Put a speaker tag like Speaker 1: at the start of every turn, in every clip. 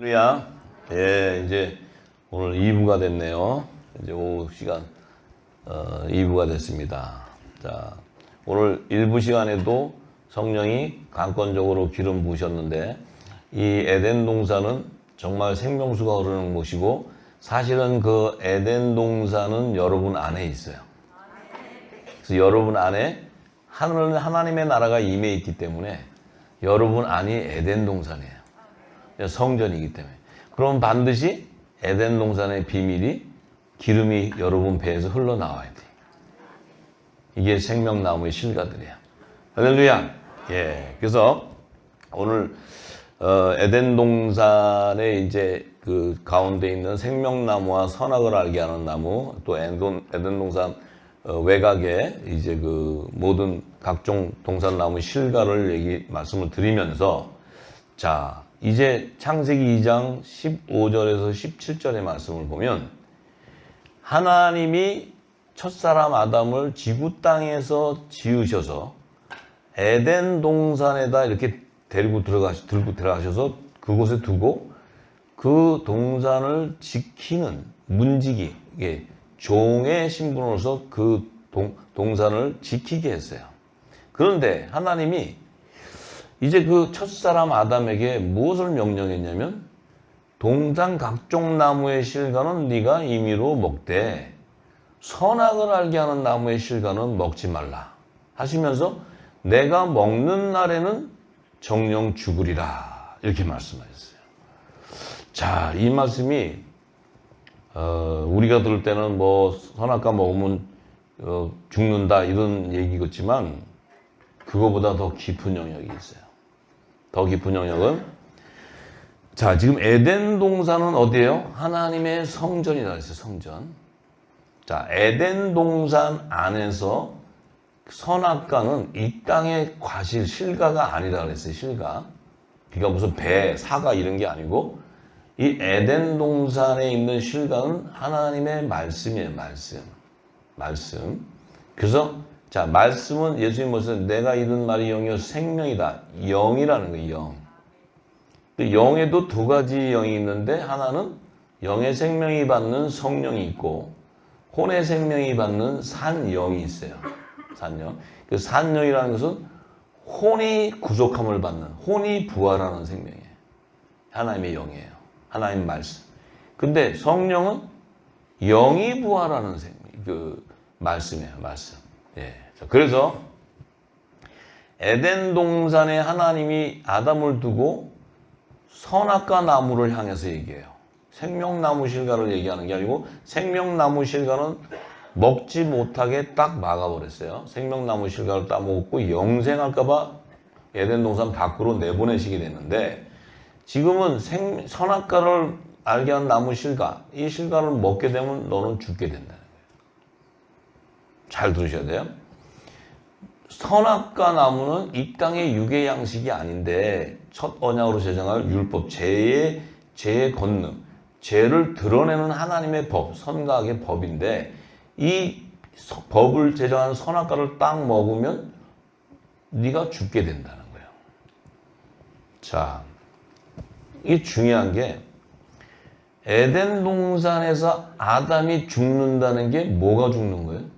Speaker 1: 할렐루야. 예, 이제 오늘 2부가 됐네요. 이제 오후 시간 2부가 됐습니다. 자, 오늘 1부 시간에도 성령이 강권적으로 기름 부으셨는데 이 에덴 동산은 정말 생명수가 흐르는 곳이고 사실은 그 에덴 동산은 여러분 안에 있어요. 그래서 여러분 안에 하나님의 나라가 임해 있기 때문에 여러분 안이 에덴 동산이에요. 성전이기 때문에. 그럼 반드시 에덴 동산의 비밀이 기름이 여러분 배에서 흘러나와야 돼. 이게 생명나무의 실과들이야. 할렐루야. 예. 그래서 오늘 에덴 동산에 이제 그 가운데 있는 생명나무와 선악을 알게 하는 나무, 또 에덴 동산 외곽에 이제 그 모든 각종 동산나무 실과를 말씀을 드리면서 자, 이제 창세기 2장 15절에서 17절의 말씀을 보면 하나님이 첫사람 아담을 지구 땅에서 지으셔서 에덴 동산에다 이렇게 들고 들어가셔서 그곳에 두고 그 동산을 지키는 문지기, 종의 신분으로서 그 동산을 지키게 했어요. 그런데 하나님이 이제 그 첫사람 아담에게 무엇을 명령했냐면 동산 각종 나무의 실과는 네가 임의로 먹되 선악을 알게 하는 나무의 실과는 먹지 말라 하시면서 내가 먹는 날에는 정령 죽으리라 이렇게 말씀하셨어요. 자, 이 말씀이 우리가 들을 때는 뭐 선악과 먹으면 죽는다 이런 얘기겠지만 그거보다 더 깊은 영역이 있어요. 더 깊은 영역은 자, 지금 에덴 동산은 어디예요? 하나님의 성전이라 했어요. 성전. 자, 에덴 동산 안에서 선악과는 이 땅의 과실, 실과가 아니라 그랬어요. 실과. 그러니까 무슨 배, 사과 이런 게 아니고 이 에덴 동산에 있는 실과는 하나님의 말씀이에요. 말씀. 그래서 자, 말씀은 예수님 뭐였어요? 내가 이른 말이 영이요 생명이다. 영이라는 거예요. 영. 영에도 두 가지 영이 있는데 하나는 영의 생명이 받는 성령이 있고 혼의 생명이 받는 산영이 있어요. 산영. 그 산영이라는 것은 혼이 구속함을 받는, 혼이 부활하는 생명이에요. 하나님의 영이에요. 하나님 말씀. 근데 성령은 영이 부활하는 생명, 그 말씀이에요. 말씀. 예. 그래서 에덴 동산에 하나님이 아담을 두고 선악과 나무를 향해서 얘기해요. 생명나무 실과를 얘기하는 게 아니고 생명나무 실과는 먹지 못하게 딱 막아버렸어요. 생명나무 실과를 따먹고 영생할까 봐 에덴 동산 밖으로 내보내시게 됐는데 지금은 선악과를 알게 한 나무 실과, 이 실과를 먹게 되면 너는 죽게 된다. 잘 들으셔야 돼요. 선악과 나무는 이 땅의 육의 양식이 아닌데 첫 언약으로 제정할 율법, 죄의 권능, 죄를 드러내는 하나님의 법, 선과 악의 법인데 이 법을 제정한 선악과를 딱 먹으면 네가 죽게 된다는 거예요. 자, 이게 중요한 게 에덴 동산에서 아담이 죽는다는 게 뭐가 죽는 거예요?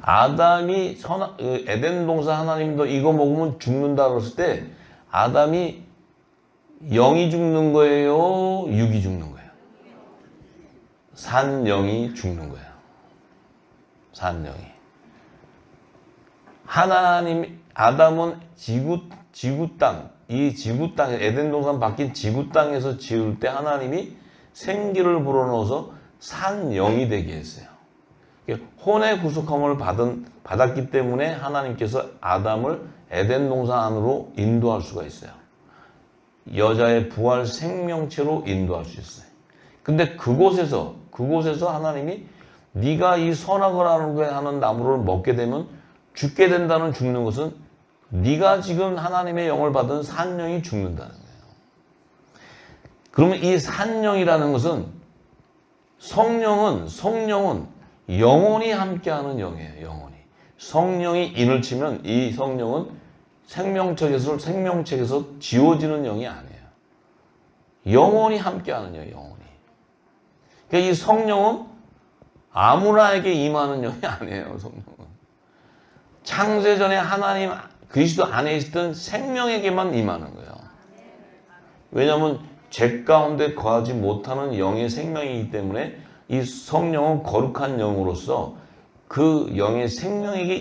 Speaker 1: 아담이 에덴 동산 하나님도 이거 먹으면 죽는다 그랬을 때 아담이 영이 죽는 거예요? 육이 죽는 거예요? 산영이 죽는 거예요. 산영이. 아담은 지구 땅, 이 지구 땅에 에덴 동산 바뀐 지구 땅에서 지을 때 하나님이 생기를 불어넣어서 산영이 되게 했어요. 혼의 구속함을 받았기 때문에 하나님께서 아담을 에덴 동산 안으로 인도할 수가 있어요. 여자의 부활 생명체로 인도할 수 있어요. 근데 그곳에서 하나님이 네가 이 선악을 하는 나무를 먹게 되면 죽게 된다는 죽는 것은 네가 지금 하나님의 영을 받은 산영이 죽는다는 거예요. 그러면 이 산영이라는 것은 성령은 영혼이 함께하는 영이에요. 영혼이. 성령이 인을 치면 이 성령은 생명책에서 지워지는 영이 아니에요. 영원히 함께하는 영이 영원히. 그러니까 이 성령은 아무나에게 임하는 영이 아니에요. 성령은 창세전에 하나님 그리스도 안에 있던 생명에게만 임하는 거예요. 왜냐하면 죄 가운데 거하지 못하는 영의 생명이기 때문에 이 성령은 거룩한 영으로서 그 영의 생명에게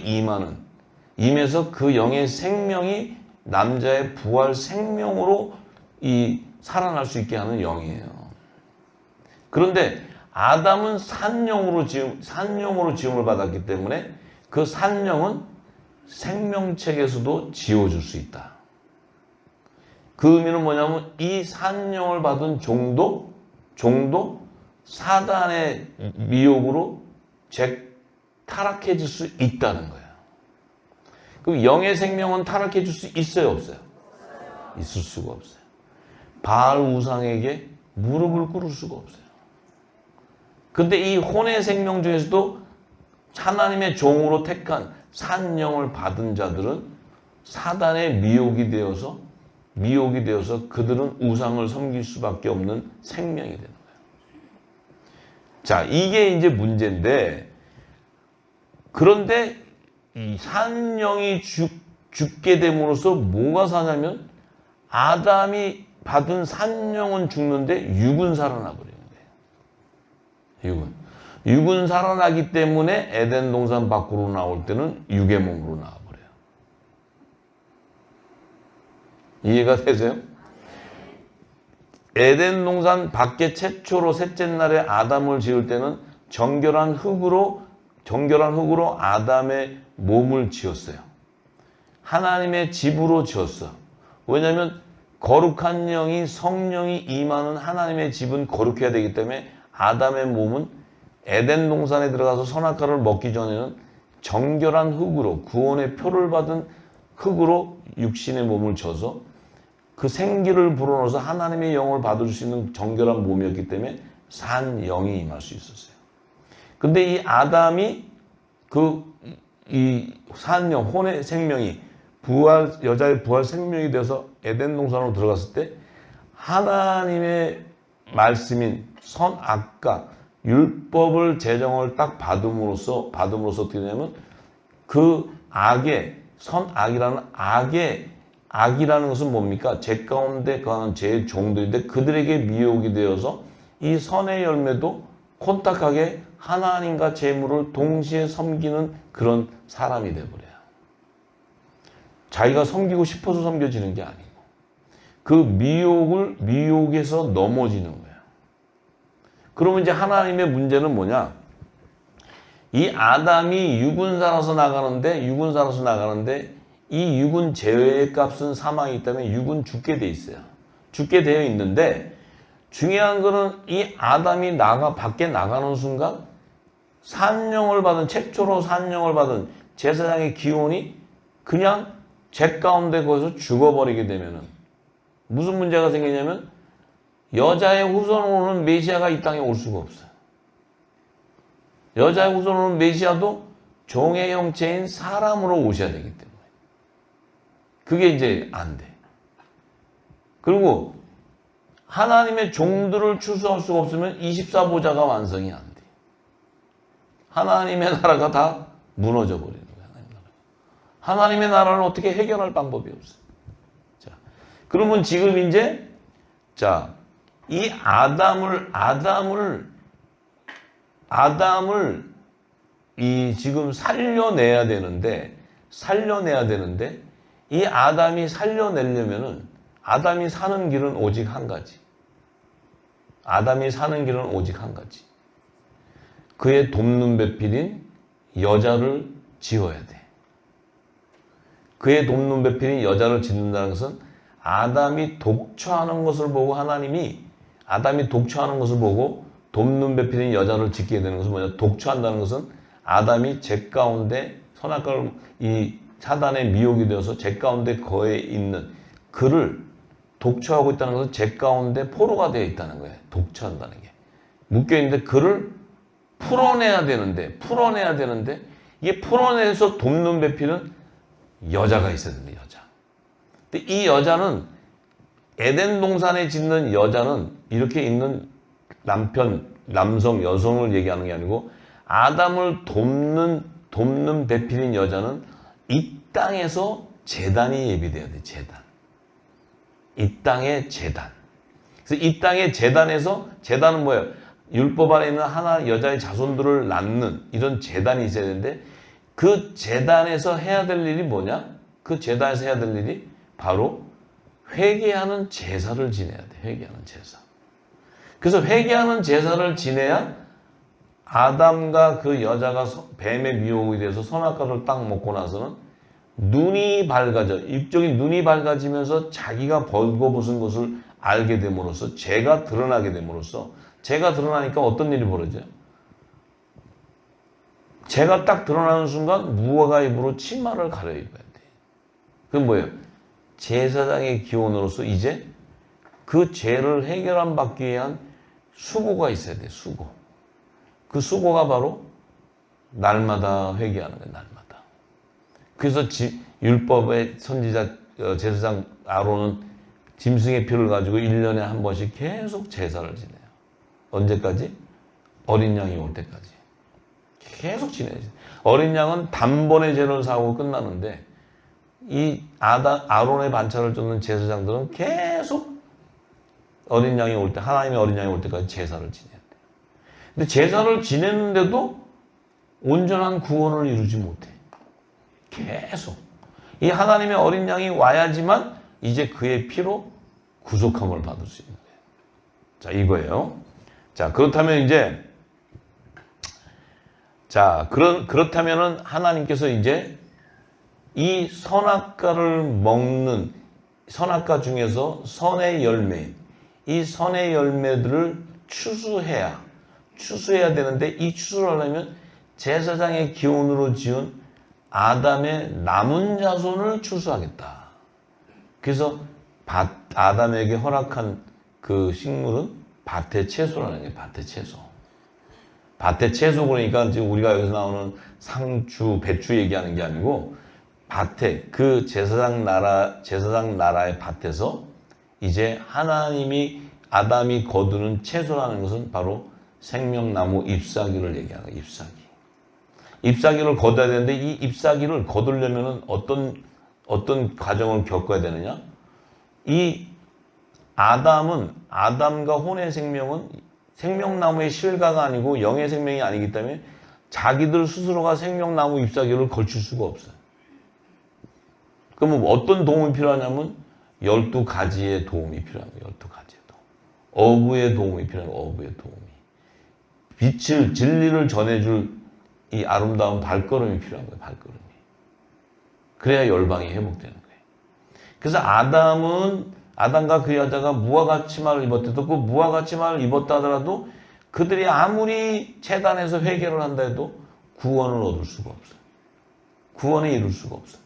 Speaker 1: 임해서 그 영의 생명이 남자의 부활 생명으로 살아날 수 있게 하는 영이에요. 그런데 아담은 산영으로 지음을 받았기 때문에 그 산영은 생명책에서도 지워줄 수 있다. 그 의미는 뭐냐면 이 산영을 받은 종도 사단의 미혹으로 타락해질 수 있다는 거예요. 그럼 영의 생명은 타락해질 수 있어요, 없어요? 있을 수가 없어요. 바알 우상에게 무릎을 꿇을 수가 없어요. 근데 이 혼의 생명 중에서도 하나님의 종으로 택한 산영을 받은 자들은 사단의 미혹이 되어서 그들은 우상을 섬길 수밖에 없는 생명이 되는 거예요. 자, 이게 이제 문제인데, 그런데 이 산영이 죽게 됨으로써 뭐가 사냐면 아담이 받은 산영은 죽는데 육은 살아나 버리는 거예요. 육은 살아나기 때문에 에덴 동산 밖으로 나올 때는 육의 몸으로 나와버려요. 이해가 되세요? 에덴 동산 밖에 최초로 셋째 날에 아담을 지을 때는 정결한 흙으로 아담의 몸을 지었어요. 하나님의 집으로 지었어. 왜냐하면 거룩한 영이 성령이 임하는 하나님의 집은 거룩해야 되기 때문에 아담의 몸은 에덴 동산에 들어가서 선악과를 먹기 전에는 정결한 흙으로 구원의 표를 받은 흙으로 육신의 몸을 져서 그 생기를 불어넣어서 하나님의 영을 받을 수 있는 정결한 몸이었기 때문에 산 영이 임할 수 있었어요. 근데 이 아담이 이 산영, 혼의 생명이 여자의 부활 생명이 되어서 에덴 동산으로 들어갔을 때 하나님의 말씀인 선악과 율법을 제정을 딱 받음으로써 어떻게 되냐면 그 악이라는 것은 뭡니까? 죄 가운데 거하는 죄의 종들인데 그들에게 미혹이 되어서 이 선의 열매도 혼탁하게 하나님과 재물을 동시에 섬기는 그런 사람이 되어버려요. 자기가 섬기고 싶어서 섬겨지는 게 아니고 그 미혹에서 넘어지는 거예요. 그러면 이제 하나님의 문제는 뭐냐? 이 아담이 육은 살아서 나가는데 이 육은 죄의 값은 사망이 있다면 육은 죽게 돼 있어요. 죽게 되어 있는데 중요한 거는 이 아담이 밖에 나가는 순간 최초로 산영을 받은 제사장의 기혼이 그냥 죄 가운데 거기서 죽어버리게 되면은 무슨 문제가 생기냐면 여자의 후손으로는 메시아가 이 땅에 올 수가 없어요. 여자의 후손으로는 메시아도 종의 형체인 사람으로 오셔야 되기 때문에 그게 이제 안 돼. 그리고 하나님의 종들을 추수할 수가 없으면 24보좌가 완성이 안 돼. 하나님의 나라가 다 무너져 버리는 거야. 하나님의 나라를 어떻게 해결할 방법이 없어요. 자, 그러면 지금 이제 이 아담을 지금 살려내야 되는데 이 아담이 살려내려면은 아담이 사는 길은 오직 한 가지. 그의 돕는 배필인 여자를 지어야 돼. 그의 돕는 배필인 여자를 짓는다는 것은 아담이 독처하는 것을 보고 돕는 배필인 여자를 짓게 되는 것은 뭐냐? 독처한다는 것은 아담이 죄 가운데 선악과를 이 사단의 미혹이 되어서 죄 가운데 거해 있는 그를 독처하고 있다는 것은 죄 가운데 포로가 되어 있다는 거예요. 독처한다는 게. 묶여있는데 그를 풀어내야 되는데 이게 풀어내서 돕는 배필은 여자가 있어야 됩니다. 여자. 근데 이 여자는 에덴 동산에 짓는 여자는 이렇게 있는 남편, 남성, 여성을 얘기하는 게 아니고 아담을 돕는 배필인 여자는 이 땅에서 제단이 예비돼야 돼. 제단. 이 땅의 제단. 그래서 이 땅의 제단에서 제단은 뭐예요? 율법 안에 있는 하나 여자의 자손들을 낳는 이런 제단이 있어야 되는데 그 제단에서 해야 될 일이 뭐냐? 그 제단에서 해야 될 일이 바로 회개하는 제사를 지내야 돼. 회개하는 제사. 그래서 회개하는 제사를 지내야 아담과 그 여자가 뱀의 미혹이 돼서 선악과를 딱 먹고 나서는 눈이 밝아져. 육적인 눈이 밝아지면서 자기가 벌거벗은 것을 알게 됨으로써 죄가 드러나게 됨으로써 죄가 드러나니까 어떤 일이 벌어져요? 죄가 딱 드러나는 순간 무화과 잎으로 치마를 가려입어야 돼. 그건 뭐예요? 제사장의 기원으로서 이제 그 죄를 해결함 받기 위한 수고가 있어야 돼. 수고. 그 수고가 바로 날마다 회개하는 거예요. 날마다. 그래서 율법의 선지자 제사장 아론은 짐승의 피를 가지고 1년에 한 번씩 계속 제사를 지내요. 언제까지? 어린 양이 올 때까지. 계속 지내야지. 어린 양은 단번에 죄를 사고 끝나는데 이 아론의 반차를 쫓는 제사장들은 계속 어린 양이 올 때, 하나님의 어린 양이 올 때까지 제사를 지내야 돼요. 근데 제사를 지내는데도 온전한 구원을 이루지 못해. 계속. 이 하나님의 어린 양이 와야지만 이제 그의 피로 구속함을 받을 수 있는 거예요. 자, 이거예요. 자, 그렇다면 이제, 자, 그렇다면은 하나님께서 이제 이 선악과를 먹는 선악과 중에서 선의 열매인 이 선의 열매들을 추수해야 되는데 이 추수를 하려면 제사장의 기원으로 지은 아담의 남은 자손을 추수하겠다. 그래서 아담에게 허락한 그 식물은 밭의 채소라는 게 밭의 채소. 밭의 채소 그러니까 지금 우리가 여기서 나오는 상추, 배추 얘기하는 게 아니고 밭에 그 제사장 나라의 밭에서 이제 하나님이 아담이 거두는 채소라는 것은 바로 생명나무 잎사귀를 얘기하는 거예요. 잎사귀. 잎사귀를 거둬야 되는데 이 잎사귀를 거두려면 어떤 과정을 겪어야 되느냐? 이 아담과 혼의 생명은 생명나무의 실과가 아니고 영의 생명이 아니기 때문에 자기들 스스로가 생명나무 잎사귀를 걸칠 수가 없어요. 그럼 어떤 도움이 필요하냐면 12가지의 도움이 필요한 거예요. 12가지의 도움. 어부의 도움이 필요한 거예요. 어부의 도움이. 빛을, 진리를 전해줄 이 아름다운 발걸음이 필요한 거예요. 발걸음이. 그래야 열방이 회복되는 거예요. 그래서 아담과 그 여자가 무화과 치마를 입었대도 그 무화과 치마를 입었다 하더라도 그들이 아무리 재단에서 회개를 한다 해도 구원을 얻을 수가 없어요. 구원에 이룰 수가 없어요.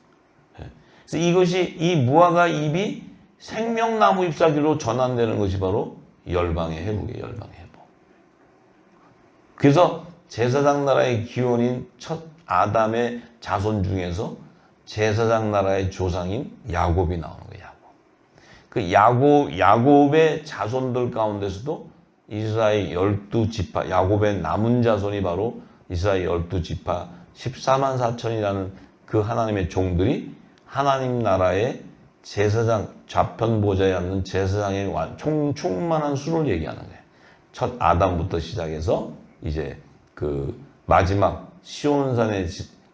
Speaker 1: 그래서 이것이 이 무화과 잎이 생명나무 잎사귀로 전환되는 것이 바로 열방의 회복이에요. 열방의 회복. 그래서 제사장 나라의 기원인 첫 아담의 자손 중에서 제사장 나라의 조상인 야곱이 나오는 거예요. 야곱. 그 야곱의 자손들 가운데서도 이스라엘 12지파, 야곱의 남은 자손이 바로 이스라엘 12지파 14만 4천이라는 그 하나님의 종들이 하나님 나라의 제사장, 좌편 보좌에 앉는 제사장의 충만한 수를 얘기하는 거예요. 첫 아담부터 시작해서 이제 그 마지막 시온산에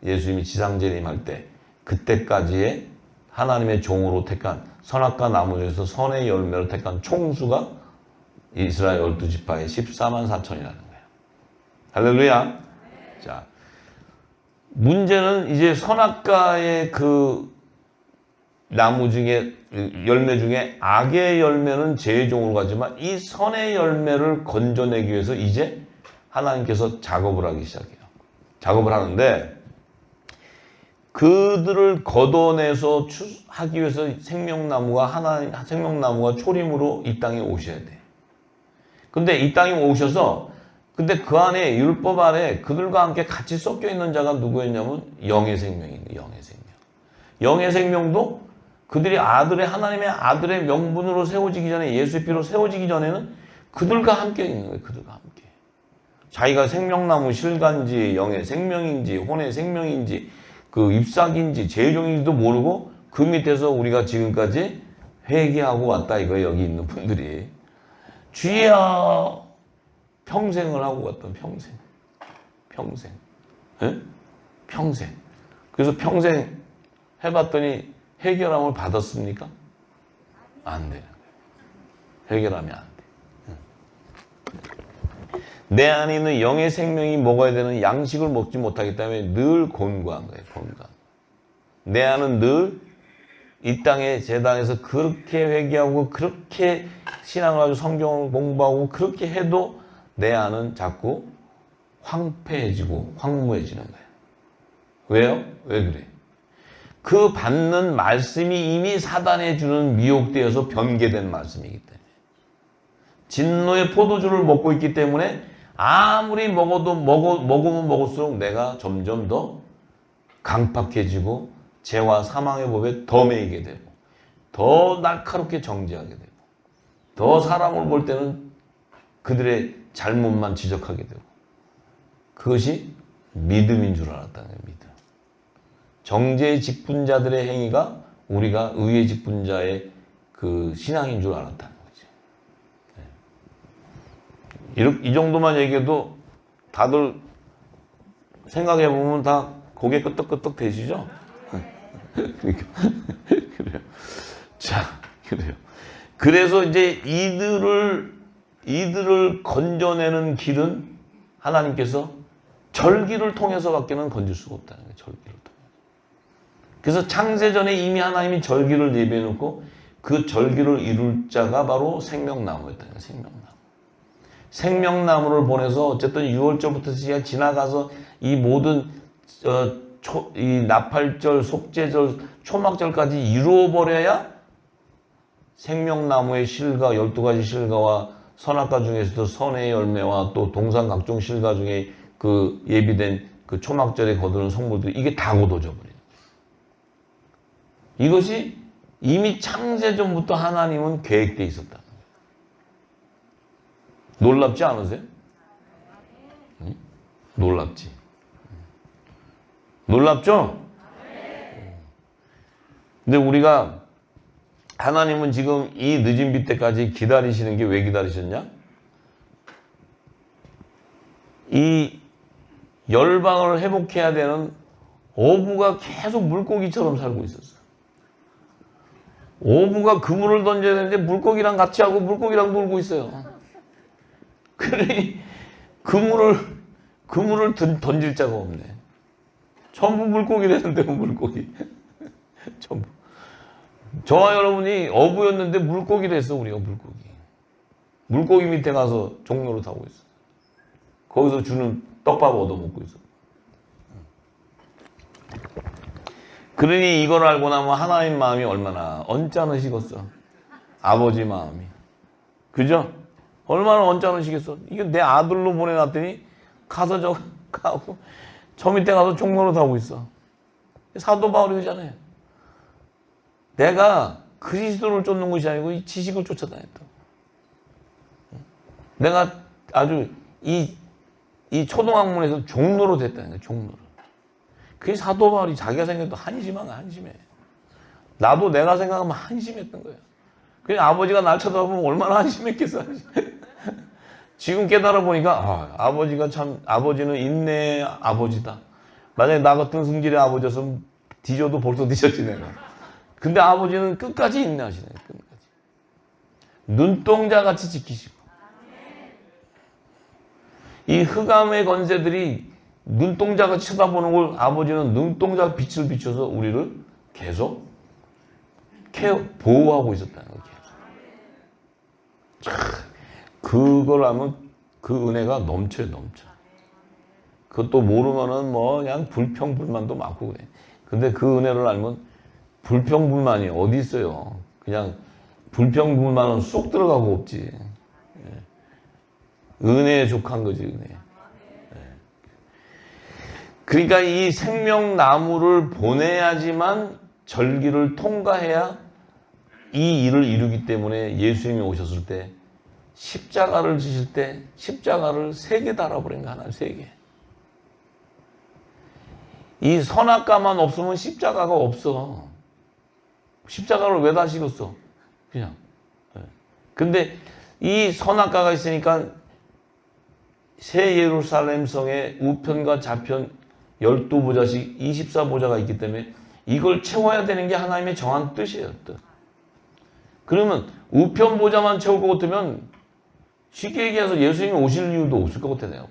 Speaker 1: 예수님이 지상재림할 때 그때까지의 하나님의 종으로 택한 선악과 나무 중에서 선의 열매를 택한 총수가 이스라엘 12지파의 14만 4천이라는 거예요. 할렐루야. 자, 문제는 이제 선악과의 그 나무 중에 열매 중에 악의 열매는 죄의 종으로 가지만 이 선의 열매를 건져내기 위해서 이제 하나님께서 작업을 하기 시작해요. 작업을 하는데 그들을 걷어내서 하기 위해서 생명나무가 초림으로 이 땅에 오셔야 돼. 근데 이 땅에 오셔서 근데 그 안에 율법 안에 그들과 함께 같이 섞여 있는 자가 누구였냐면 영의 생명인 거예요. 영의 생명. 영의 생명도 그들이 하나님의 아들의 명분으로 세워지기 전에, 예수의 피로 세워지기 전에는 그들과 함께 있는 거예요. 그들과 함께. 자기가 생명나무 실간지, 영의 생명인지, 혼의 생명인지, 그 잎사귀인지, 제종인지도 모르고 그 밑에서 우리가 지금까지 회개하고 왔다 이거예요. 여기 있는 분들이. 주여 평생을 하고 갔던 평생. 예? 평생. 그래서 평생 해봤더니 해결함을 받았습니까? 안 돼요. 해결하면 안 돼. 내 안에 있는 영의 생명이 먹어야 되는 양식을 먹지 못하기 때문에 늘 곤고한 거예요. 곤고한. 내 안은 늘 이 땅에 제당에서 그렇게 회개하고 그렇게 신앙을 가지고 성경을 공부하고 그렇게 해도 내 안은 자꾸 황폐해지고 황무해지는 거예요. 왜요? 왜 그래? 그 받는 말씀이 이미 사단에 주는 미혹되어서 변개된 말씀이기 때문에. 진노의 포도주를 먹고 있기 때문에 아무리 먹으면 먹을수록 내가 점점 더 강팍해지고 죄와 사망의 법에 더 매이게 되고 더 날카롭게 정죄하게 되고 더 사람을 볼 때는 그들의 잘못만 지적하게 되고 그것이 믿음인 줄 알았다는 거예요. 믿음. 정죄의 직분자들의 행위가 우리가 의의 직분자의 그 신앙인 줄 알았다는 거지. 이 정도만 얘기해도 다들 생각해보면 다 고개 끄덕끄덕 되시죠? 그러니까 그래요. 자, 그래요. 그래서 이제 이들을 건져내는 길은 하나님께서 절기를 통해서밖에는 건질 수가 없다는 거예요. 절기를 통해서. 그래서 창세전에 이미 하나님이 절기를 예비해 놓고 그 절기를 이룰 자가 바로 생명나무였다는 거예요. 생명나무. 생명나무를 보내서 어쨌든 6월절부터 지나가서 이 모든 이 나팔절, 속죄절, 초막절까지 이루어버려야 생명나무의 실과 12가지 실과와 선악과 중에서도 선의 열매와 또 동산 각종 실과 중에 그 예비된 그 초막절에 거두는 성물들이 이게 다 거둬져 버려요. 이것이 이미 창세전부터 하나님은 계획되어 있었다. 놀랍지 않으세요? 응? 놀랍지. 놀랍죠? 근데 우리가 하나님은 지금 이 늦은 빛 때까지 기다리시는 게 왜 기다리셨냐? 이 열방을 회복해야 되는 어부가 계속 물고기처럼 살고 있었어요. 어부가 그물을 던져야 되는데 물고기랑 같이 하고 물고기랑 놀고 있어요. 그러니 그물을 던질 자가 없네. 전부 물고기라는데 물고기. 전부. 저와 여러분이 어부였는데 물고기 됐어. 우리가 물고기. 물고기 밑에 가서 종로를 타고 있어. 거기서 주는 떡밥 얻어먹고 있어. 그러니 이걸 알고 나면 하나님 마음이 얼마나 언짢으시겠어. 아버지 마음이. 그죠? 얼마나 언짢으시겠어. 이게 내 아들로 보내놨더니 가서 가고 저 밑에 가서 종로를 타고 있어. 사도 바울이잖아요. 내가 그리스도를 쫓는 것이 아니고 이 지식을 쫓아다녔다. 내가 아주 이 초등학문에서 종로로 됐다는 거야. 종로로. 그게 사도 바울이 자기가 생각해도 한심해. 나도 내가 생각하면 한심했던 거야. 그래 아버지가 날 쳐다보면 얼마나 한심했겠어. 지금 깨달아 보니까 아버지는 인내의 아버지다. 만약에 나 같은 승질의 아버지였으면 뒤져도 벌써 뒤졌지 내가. 근데 아버지는 끝까지 인내하시네. 끝까지. 눈동자같이 지키시고. 이 흑암의 권세들이 눈동자같이 쳐다보는 걸 아버지는 눈동자 빛을 비춰서 우리를 계속 보호하고 있었다는 거예요. 그걸 하면 그 은혜가 넘쳐. 그것도 모르면은 뭐 그냥 불평불만도 많고 그래. 근데 그 은혜를 알면 불평불만이 어디 있어요. 그냥 불평불만은 쏙 들어가고 없지. 은혜에 족한 거지, 은혜. 그러니까 이 생명나무를 보내야지만 절기를 통과해야 이 일을 이루기 때문에 예수님이 오셨을 때 십자가를 지실 때 십자가를 3개 달아버린 거 하나, 3개. 이 선악과만 없으면 십자가가 없어. 십자가를 왜 다시겠어? 그냥. 근데 이 선악과가 있으니까 새 예루살렘 성에 우편과 좌편 12보좌씩 24보좌가 있기 때문에 이걸 채워야 되는 게 하나님의 정한 뜻이에요. 뜻. 그러면 우편 보좌만 채울 것 같으면 쉽게 얘기해서 예수님이 오실 이유도 없을 것 같아요.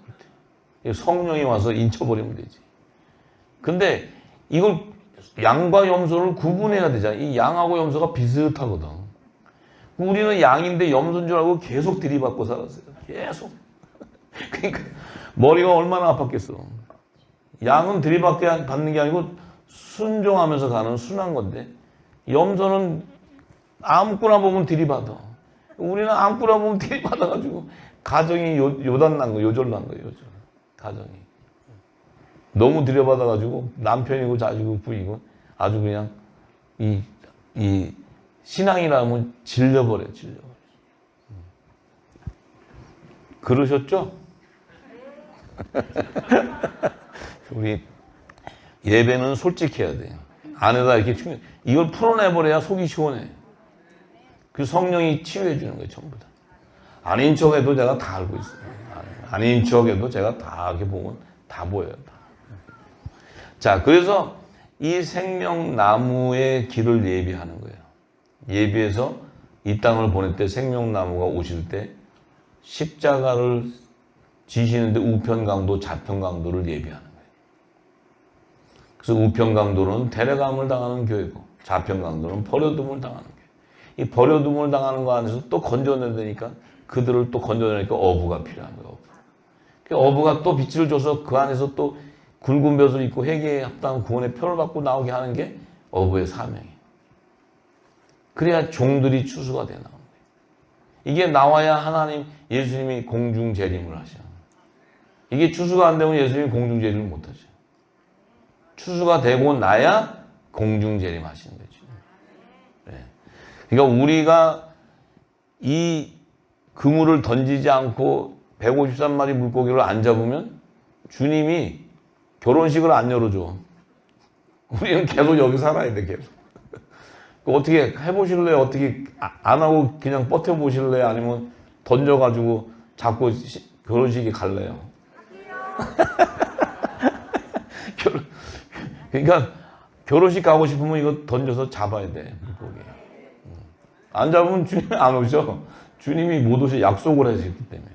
Speaker 1: 성령이 와서 인쳐버리면 되지. 근데 이걸 양과 염소를 구분해야 되잖아. 이 양하고 염소가 비슷하거든. 우리는 양인데 염소인 줄 알고 계속 들이받고 살았어요. 계속. 그러니까 머리가 얼마나 아팠겠어. 양은 들이받는 게 아니고 순종하면서 가는 순한 건데 염소는 아무거나 보면 들이받아. 우리는 아무거나 보면 들이받아가지고 가정이 요단 난 거, 요절 난 거예요. 요절. 가정이. 너무 들여받아가지고 남편이고 자식이고 부이고 아주 그냥 이 신앙이라면 질려버려요. 그러셨죠? 우리 예배는 솔직해야 돼요. 안에다 이렇게 이걸 풀어내버려야 속이 시원해. 그 성령이 치유해 주는 거예요. 전부 다. 아닌 척해도 제가 다 알고 있어요. 아닌 척해도 제가 다 이렇게 보면 다 보여요. 다. 자, 그래서 이 생명나무의 길을 예비하는 거예요. 예비해서 이 땅을 보낼 때 생명나무가 오실 때 십자가를 지시는데 우편강도 좌편강도를 예비하는 거예요. 그래서 우편강도는 데려감을 당하는 교회고 좌편강도는 버려둠을 당하는 교회. 이 버려둠을 당하는 거 안에서 또 건져내야 되니까 그들을 또 건져내니까 어부가 필요한 거예요. 어부가 또 빛을 줘서 그 안에서 또 굵은 벼슬 입고 회개에 합당한 구원의 표를 받고 나오게 하는 게 어부의 사명이에요. 그래야 종들이 추수가 돼 나오는 거예요. 이게 나와야 하나님, 예수님이 공중재림을 하셔. 이게 추수가 안 되면 예수님이 공중재림을 못 하죠. 추수가 되고 나야 공중재림 하시는 거죠. 네. 그러니까 우리가 이 그물을 던지지 않고 153마리 물고기를 안 잡으면 주님이 결혼식을 안 열어줘. 우리는 계속 여기 살아야 돼, 계속. 어떻게 해보실래요? 어떻게 안 하고 그냥 버텨보실래요? 아니면 던져가지고 잡고 결혼식에 갈래요? 그러니까 결혼식 가고 싶으면 이거 던져서 잡아야 돼, 물고기. 안 잡으면 주님이 안 오셔. 주님이 못 오셔. 약속을 하셨기 때문에.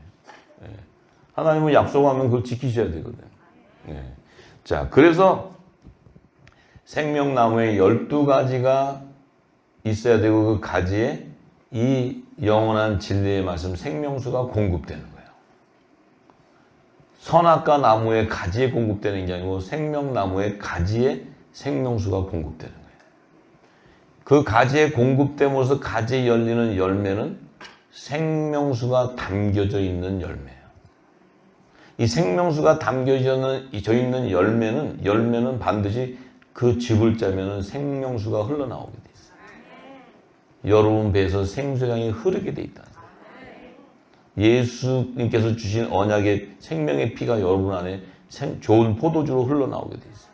Speaker 1: 하나님은 약속하면 그걸 지키셔야 되거든. 자, 그래서 생명나무에 12가지가 있어야 되고 그 가지에 이 영원한 진리의 말씀 생명수가 공급되는 거예요. 선악과 나무의 가지에 공급되는 게 아니고 생명나무의 가지에 생명수가 공급되는 거예요. 그 가지에 공급됨으로써 가지에 열리는 열매는 생명수가 담겨져 있는 열매예요. 이 생명수가 담겨져 있는 열매는 반드시 그 즙을 짜면은 생명수가 흘러나오게 돼 있어요. 여러분 배에서 생수량이 흐르게 돼 있다. 예수님께서 주신 언약의 생명의 피가 여러분 안에 좋은 포도주로 흘러나오게 돼 있어요.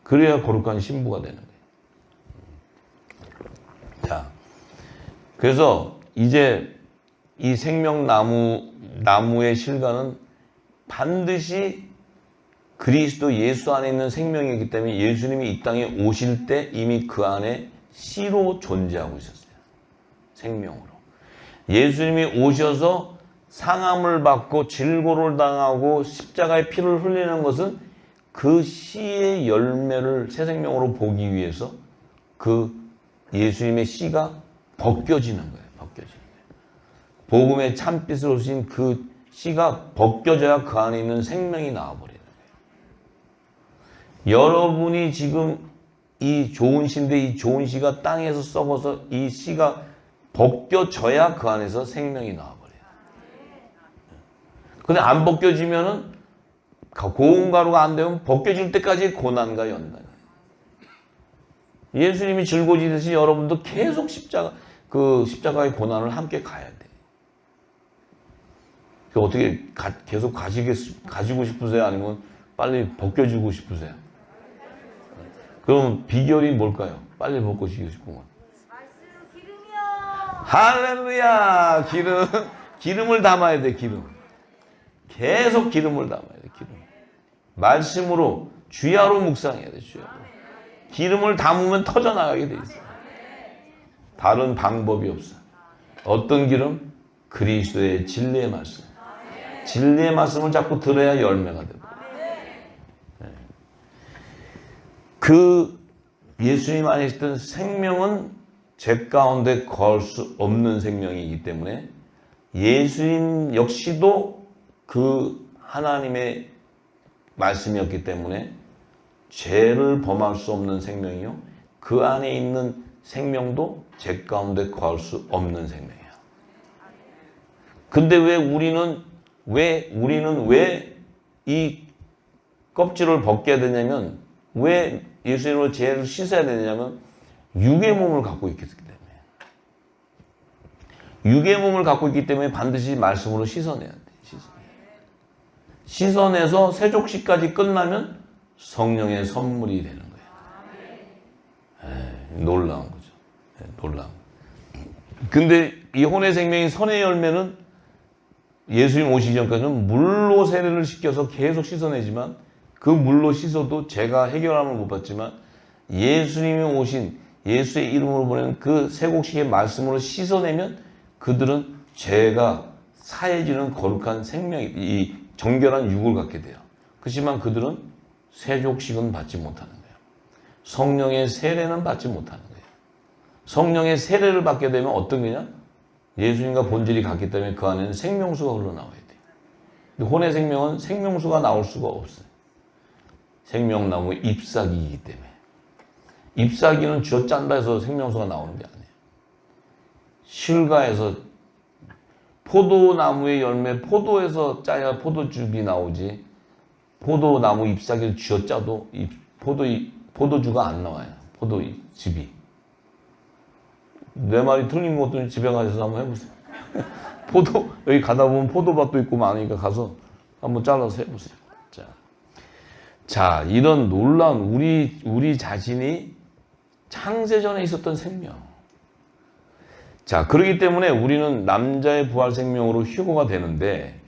Speaker 1: 그래야 거룩한 신부가 되는 거예요. 자, 그래서 이제 이 생명나무의 실과는 반드시 그리스도 예수 안에 있는 생명이기 때문에 예수님이 이 땅에 오실 때 이미 그 안에 씨로 존재하고 있었어요. 생명으로. 예수님이 오셔서 상함을 받고 질고를 당하고 십자가의 피를 흘리는 것은 그 씨의 열매를 새 생명으로 보기 위해서 그 예수님의 씨가 벗겨지는 거예요. 벗겨지는 거예요. 복음의 참빛을 오신 그 씨가 벗겨져야 그 안에 있는 생명이 나와버리는 거예요. 여러분이 지금 이 좋은 씨인데 이 좋은 씨가 땅에서 썩어서 이 씨가 벗겨져야 그 안에서 생명이 나와버려요. 근데 안 벗겨지면은 고운 가루가 안 되면 벗겨질 때까지 고난과 연단이에요. 예수님이 짊어지듯이 여러분도 계속 십자가의 고난을 함께 가야 돼. 어떻게 계속 가지고 싶으세요? 아니면 빨리 벗겨주고 싶으세요? 그럼 비결이 뭘까요? 빨리 벗겨주고 싶으면. 할렐루야! 기름을 담아야 돼, 기름. 계속 기름을 담아야 돼, 기름. 말씀으로, 주야로 묵상해야 돼, 주야로. 기름을 담으면 터져나가게 돼 있어. 다른 방법이 없어. 어떤 기름? 그리스도의 진리의 말씀. 진리의 말씀을 자꾸 들어야 열매가 되고. 그 예수님 안에 있던 생명은 제 가운데 거할 수 없는 생명이기 때문에 예수님 역시도 그 하나님의 말씀이었기 때문에 죄를 범할 수 없는 생명이요. 그 안에 있는 생명도 제 가운데 거할 수 없는 생명이에요. 근데 왜 우리는 왜 이 껍질을 벗겨야 되냐면, 왜 예수님으로 죄를 씻어야 되냐면, 육의 몸을 갖고 있기 때문에. 육의 몸을 갖고 있기 때문에 반드시 말씀으로 씻어내야 돼. 씻어내서 세족식까지 끝나면 성령의 선물이 되는 거예요. 놀라운 거죠. 놀라운. 근데 이 혼의 생명이 선의 열매는 예수님 오시기 전까지는 물로 세례를 시켜서 계속 씻어내지만, 그 물로 씻어도 제가 해결함을 못 받지만, 예수님이 오신 예수의 이름으로 보내는 그 세곡식의 말씀으로 씻어내면 그들은 죄가 사해지는 거룩한 이 정결한 육을 갖게 돼요. 그렇지만 그들은 세족식은 받지 못하는 거예요. 성령의 세례는 받지 못하는 거예요. 성령의 세례를 받게 되면 어떤 거냐? 예수님과 본질이 같기 때문에 그 안에는 생명수가 흘러나와야 돼요. 근데 혼의 생명은 생명수가 나올 수가 없어요. 생명나무 잎사귀이기 때문에. 잎사귀는 쥐어 짠다 해서 생명수가 나오는 게 아니에요. 실과에서 포도나무의 열매, 포도에서 짜야 포도즙이 나오지, 포도나무 잎사귀를 쥐어 짜도 포도주가 안 나와요. 포도즙이. 내 말이 틀린 것도 집에 가셔서 한번 해보세요. 여기 가다 보면 포도밭도 있고 많으니까 가서 한번 잘라서 해보세요. 자, 이런 놀라운 우리 자신이 창세전에 있었던 생명. 자, 그렇기 때문에 우리는 남자의 부활 생명으로 휴거가 되는데,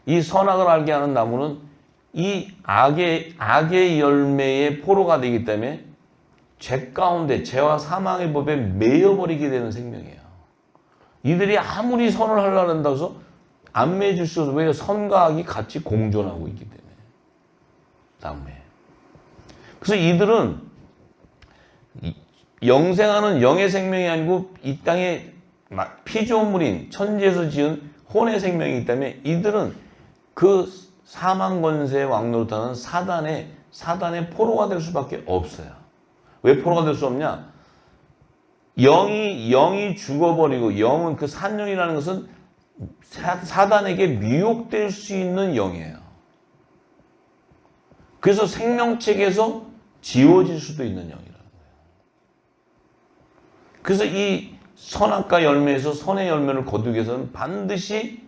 Speaker 1: 이 선악을 알게 하는 나무는 이 악의 열매의 포로가 되기 때문에 죄 가운데, 죄와 사망의 법에 매여버리게 되는 생명이에요. 이들이 아무리 선을 하려고 한다고 해서 안 매여줄 수 없어요. 왜? 선과 악이 같이 공존하고 있기 때문에. 나무에. 그래서 이들은 영생하는 영의 생명이 아니고 이 땅에 피조물인 천지에서 지은 혼의 생명이기 때문에 이들은 그 사망 권세의 왕노릇하는 사단의 포로가 될 수밖에 없어요. 왜 포로가 될 수 없냐? 영이 죽어버리고, 영은 그 산영이라는 것은 사단에게 미혹될 수 있는 영이에요. 그래서 생명책에서 지워질 수도 있는 영이라는 거예요. 그래서 이 선악과 열매에서 선의 열매를 거두기 위해서는 반드시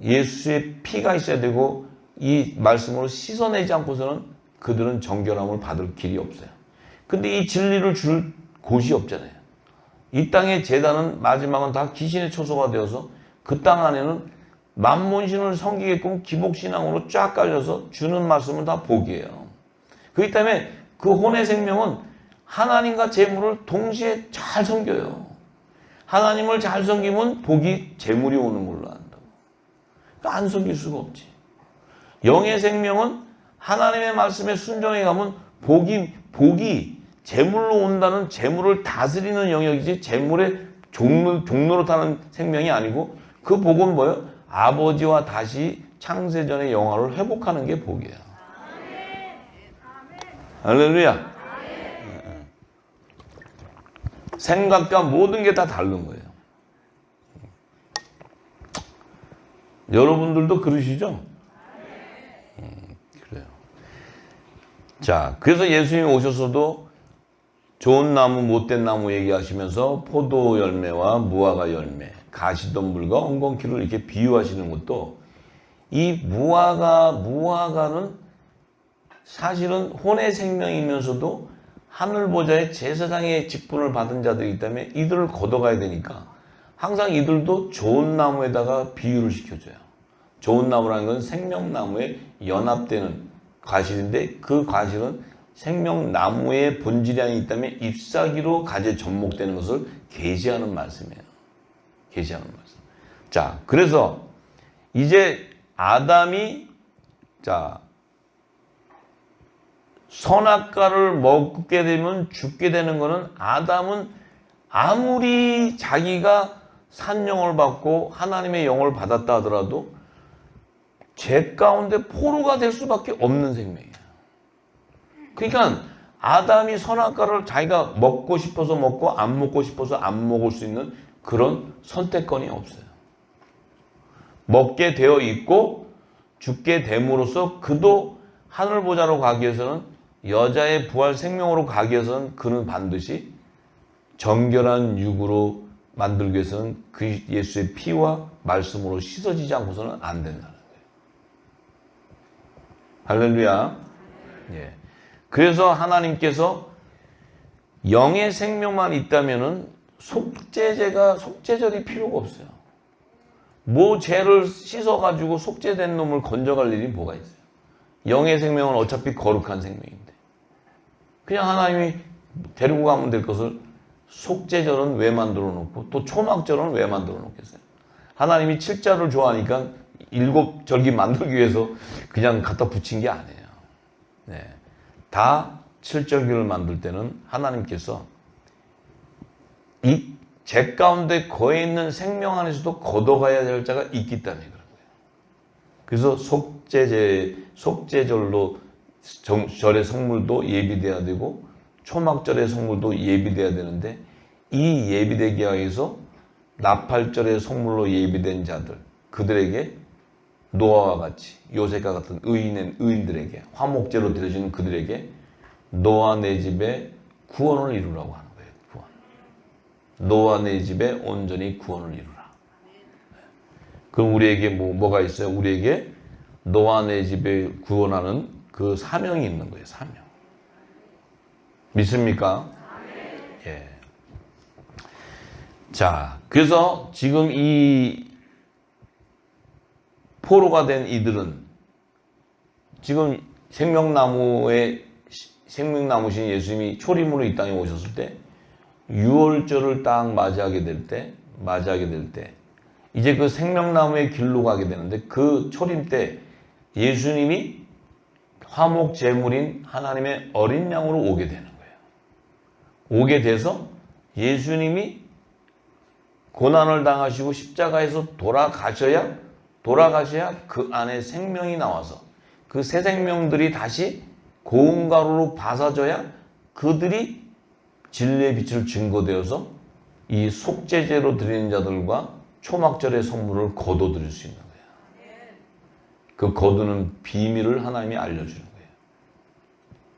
Speaker 1: 예수의 피가 있어야 되고, 이 말씀으로 씻어내지 않고서는 그들은 정결함을 받을 길이 없어요. 근데 이 진리를 줄 곳이 없잖아요. 이 땅의 제단은 마지막은 다 귀신의 초소가 되어서 그 땅 안에는 만몬신을 섬기게끔 기복신앙으로 쫙 깔려서 주는 말씀은 다 복이에요. 그렇기 때문에 그 혼의 생명은 하나님과 재물을 동시에 잘 섬겨요. 하나님을 잘 섬기면 복이 재물이 오는 걸로 안다고. 안 섬길 수가 없지. 영의 생명은 하나님의 말씀에 순종해 가면 복이 재물로 온다는, 재물을 다스리는 영역이지 재물의 종로로 타는 생명이 아니고, 그 복은 뭐예요? 아버지와 다시 창세전의 영화를 회복하는 게 복이에요. 할렐루야. 생각과 모든 게 다 다른 거예요. 여러분들도 그러시죠? 그래요. 자, 그래서 예수님이 오셔서도 좋은 나무, 못된 나무 얘기하시면서 포도 열매와 무화과 열매, 가시덤불과 엉겅퀴를 이렇게 비유하시는 것도 이 무화과는 사실은 혼의 생명이면서도 하늘보좌의 제사장의 직분을 받은 자들이기 때문에 이들을 걷어가야 되니까 항상 이들도 좋은 나무에다가 비유를 시켜줘요. 좋은 나무라는 건 생명나무에 연합되는 과실인데 그 과실은 생명나무의 본질이 있다면 잎사귀로 가지에 접목되는 것을 계시하는 말씀이에요. 계시하는 말씀. 자, 그래서 이제 아담이 선악과를 먹게 되면 죽게 되는 것은 아담은 아무리 자기가 산영을 받고 하나님의 영을 받았다 하더라도 죄 가운데 포로가 될 수밖에 없는 생명이에요. 그러니까 아담이 선악과를 자기가 먹고 싶어서 먹고 안 먹고 싶어서 안 먹을 수 있는 그런 선택권이 없어요. 먹게 되어 있고 죽게 됨으로써 그도 하늘보좌로 가기 위해서는 여자의 부활 생명으로 가기 위해서는 그는 반드시 정결한 육으로 만들기 위해서는 그 예수의 피와 말씀으로 씻어지지 않고서는 안 된다는 거예요. 할렐루야. 예. 그래서 하나님께서 영의 생명만 있다면은 속죄절이 필요가 없어요. 뭐 죄를 씻어가지고 속죄된 놈을 건져갈 일이 뭐가 있어요? 영의 생명은 어차피 거룩한 생명인데 그냥 하나님이 데리고 가면 될 것을 속죄절은 왜 만들어 놓고 또 초막절은 왜 만들어 놓겠어요? 하나님이 7자를 좋아하니까 7절기 만들기 위해서 그냥 갖다 붙인 게 아니에요. 네. 다 7절기를 만들 때는 하나님께서 이 죄 가운데 거해 있는 생명 안에서도 걷어가야 될 자가 있기 때문에 그런 거예요. 그래서 속죄절로 절의 성물도 예비돼야 되고 초막절의 성물도 예비돼야 되는데 이 예비되기 위해서 나팔절의 성물로 예비된 자들 그들에게 노아와 같이 요셉과 같은 의인들에게 화목제로 드려지는 그들에게 노아 내 집에 구원을 이루라고 하는 거예요. 구원. 노아 내 집에 온전히 구원을 이루라. 그럼 우리에게 뭐가 있어요? 우리에게 노아 내 집에 구원하는 그 사명이 있는 거예요. 사명. 믿습니까? 예. 자, 그래서 지금 이 포로가 된 이들은 지금 생명나무신 예수님이 초림으로 이 땅에 오셨을 때 유월절을 딱 맞이하게 될 때 이제 그 생명나무의 길로 가게 되는데 그 초림 때 예수님이 화목 제물인 하나님의 어린 양으로 오게 되는 거예요. 오게 돼서 예수님이 고난을 당하시고 십자가에서 돌아가셔야 그 안에 생명이 나와서 그 새 생명들이 다시 고운 가루로 바사져야 그들이 진리의 빛을 증거되어서 이 속죄제로 드리는 자들과 초막절의 성물을 거둬들일 수 있는 거예요. 그 거두는 비밀을 하나님이 알려주는 거예요.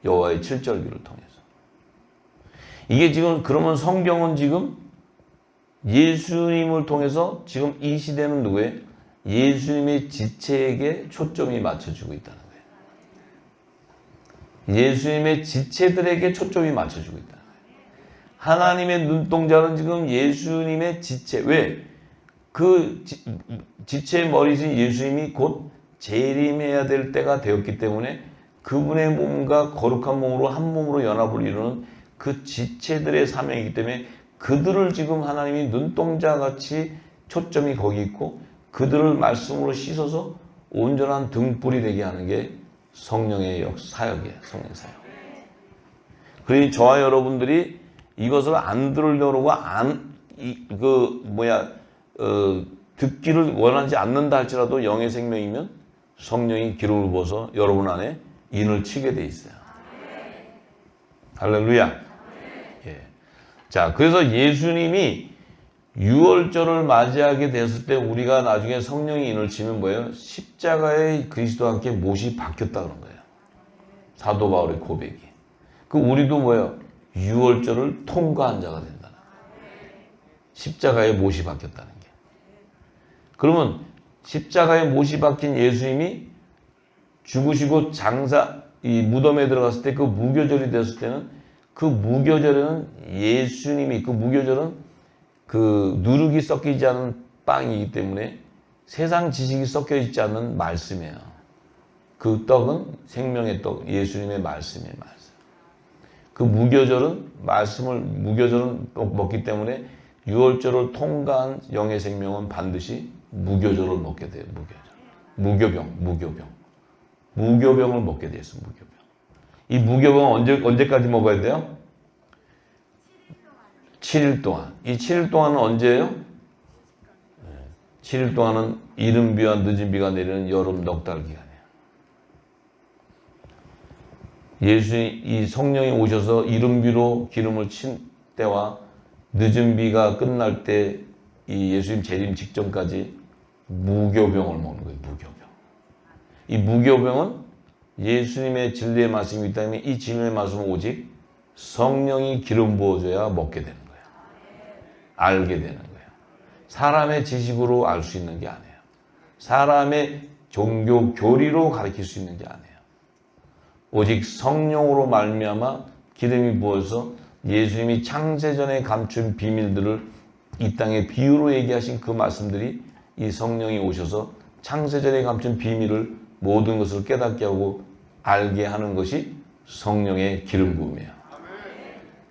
Speaker 1: 여호와의 7절기를 통해서. 이게 지금 그러면 성경은 지금 예수님을 통해서 지금 이 시대는 누구예요? 예수님의 지체에게 초점이 맞춰지고 있다는 거예요. 예수님의 지체들에게 초점이 맞춰지고 있다는 거예요. 하나님의 눈동자는 지금 예수님의 지체. 왜? 그 지체의 머리신 예수님이 곧 재림해야 될 때가 되었기 때문에 그분의 몸과 거룩한 몸으로 한 몸으로 연합을 이루는 그 지체들의 사명이기 때문에 그들을 지금 하나님이 눈동자같이 초점이 거기 있고 그들을 말씀으로 씻어서 온전한 등불이 되게 하는 게 성령의 사역이에요. 성령 사역. 그러니 저와 여러분들이 이것을 안 들으려고 듣기를 원하지 않는다 할지라도 영의 생명이면 성령이 기름을 부어서 여러분 안에 인을 치게 돼 있어요. 할렐루야. 예. 자, 그래서 예수님이 유월절을 맞이하게 됐을 때 우리가 나중에 성령이 인을 치면 뭐예요? 십자가의 그리스도와 함께 못이 바뀌었다 그런 거예요. 사도 바울의 고백이. 그 우리도 뭐예요? 유월절을 통과한 자가 된다는 거예요. 십자가에 못이 박혔다는 게. 그러면 십자가에 못이 박힌 예수님이 죽으시고 이 무덤에 들어갔을 때 그 무교절이 되었을 때는 그 무교절에는 예수님이 그 무교절은 그 누룩이 섞이지 않은 빵이기 때문에 세상 지식이 섞여 있지 않는 말씀이에요. 그 떡은 생명의 떡, 예수님의 말씀이에요. 말씀. 그 무교절은 무교절은 먹기 때문에 유월절을 통과한 영의 생명은 반드시 무교절을 먹게 돼요. 무교병을 먹게 돼요. 무교병. 이 무교병은 언제까지 먹어야 돼요? 7일 동안. 이 7일 동안은 언제예요? 7일 동안은 이른 비와 늦은 비가 내리는 여름 넉 달 기간이에요. 이 성령이 오셔서 이른 비로 기름을 친 때와 늦은 비가 끝날 때 이 예수님 재림 직전까지 무교병을 먹는 거예요. 무교병. 이 무교병은 예수님의 진리의 말씀이 있기 때문에 이 진리의 말씀은 오직 성령이 기름 부어줘야 먹게 되는 거예요. 알게 되는 거예요. 사람의 지식으로 알 수 있는 게 아니에요. 사람의 종교 교리로 가르칠 수 있는 게 아니에요. 오직 성령으로 말미암아 기름이 부어서 예수님이 창세전에 감춘 비밀들을 이 땅에 비유로 얘기하신 그 말씀들이 이 성령이 오셔서 창세전에 감춘 비밀을 모든 것을 깨닫게 하고 알게 하는 것이 성령의 기름 부음이에요.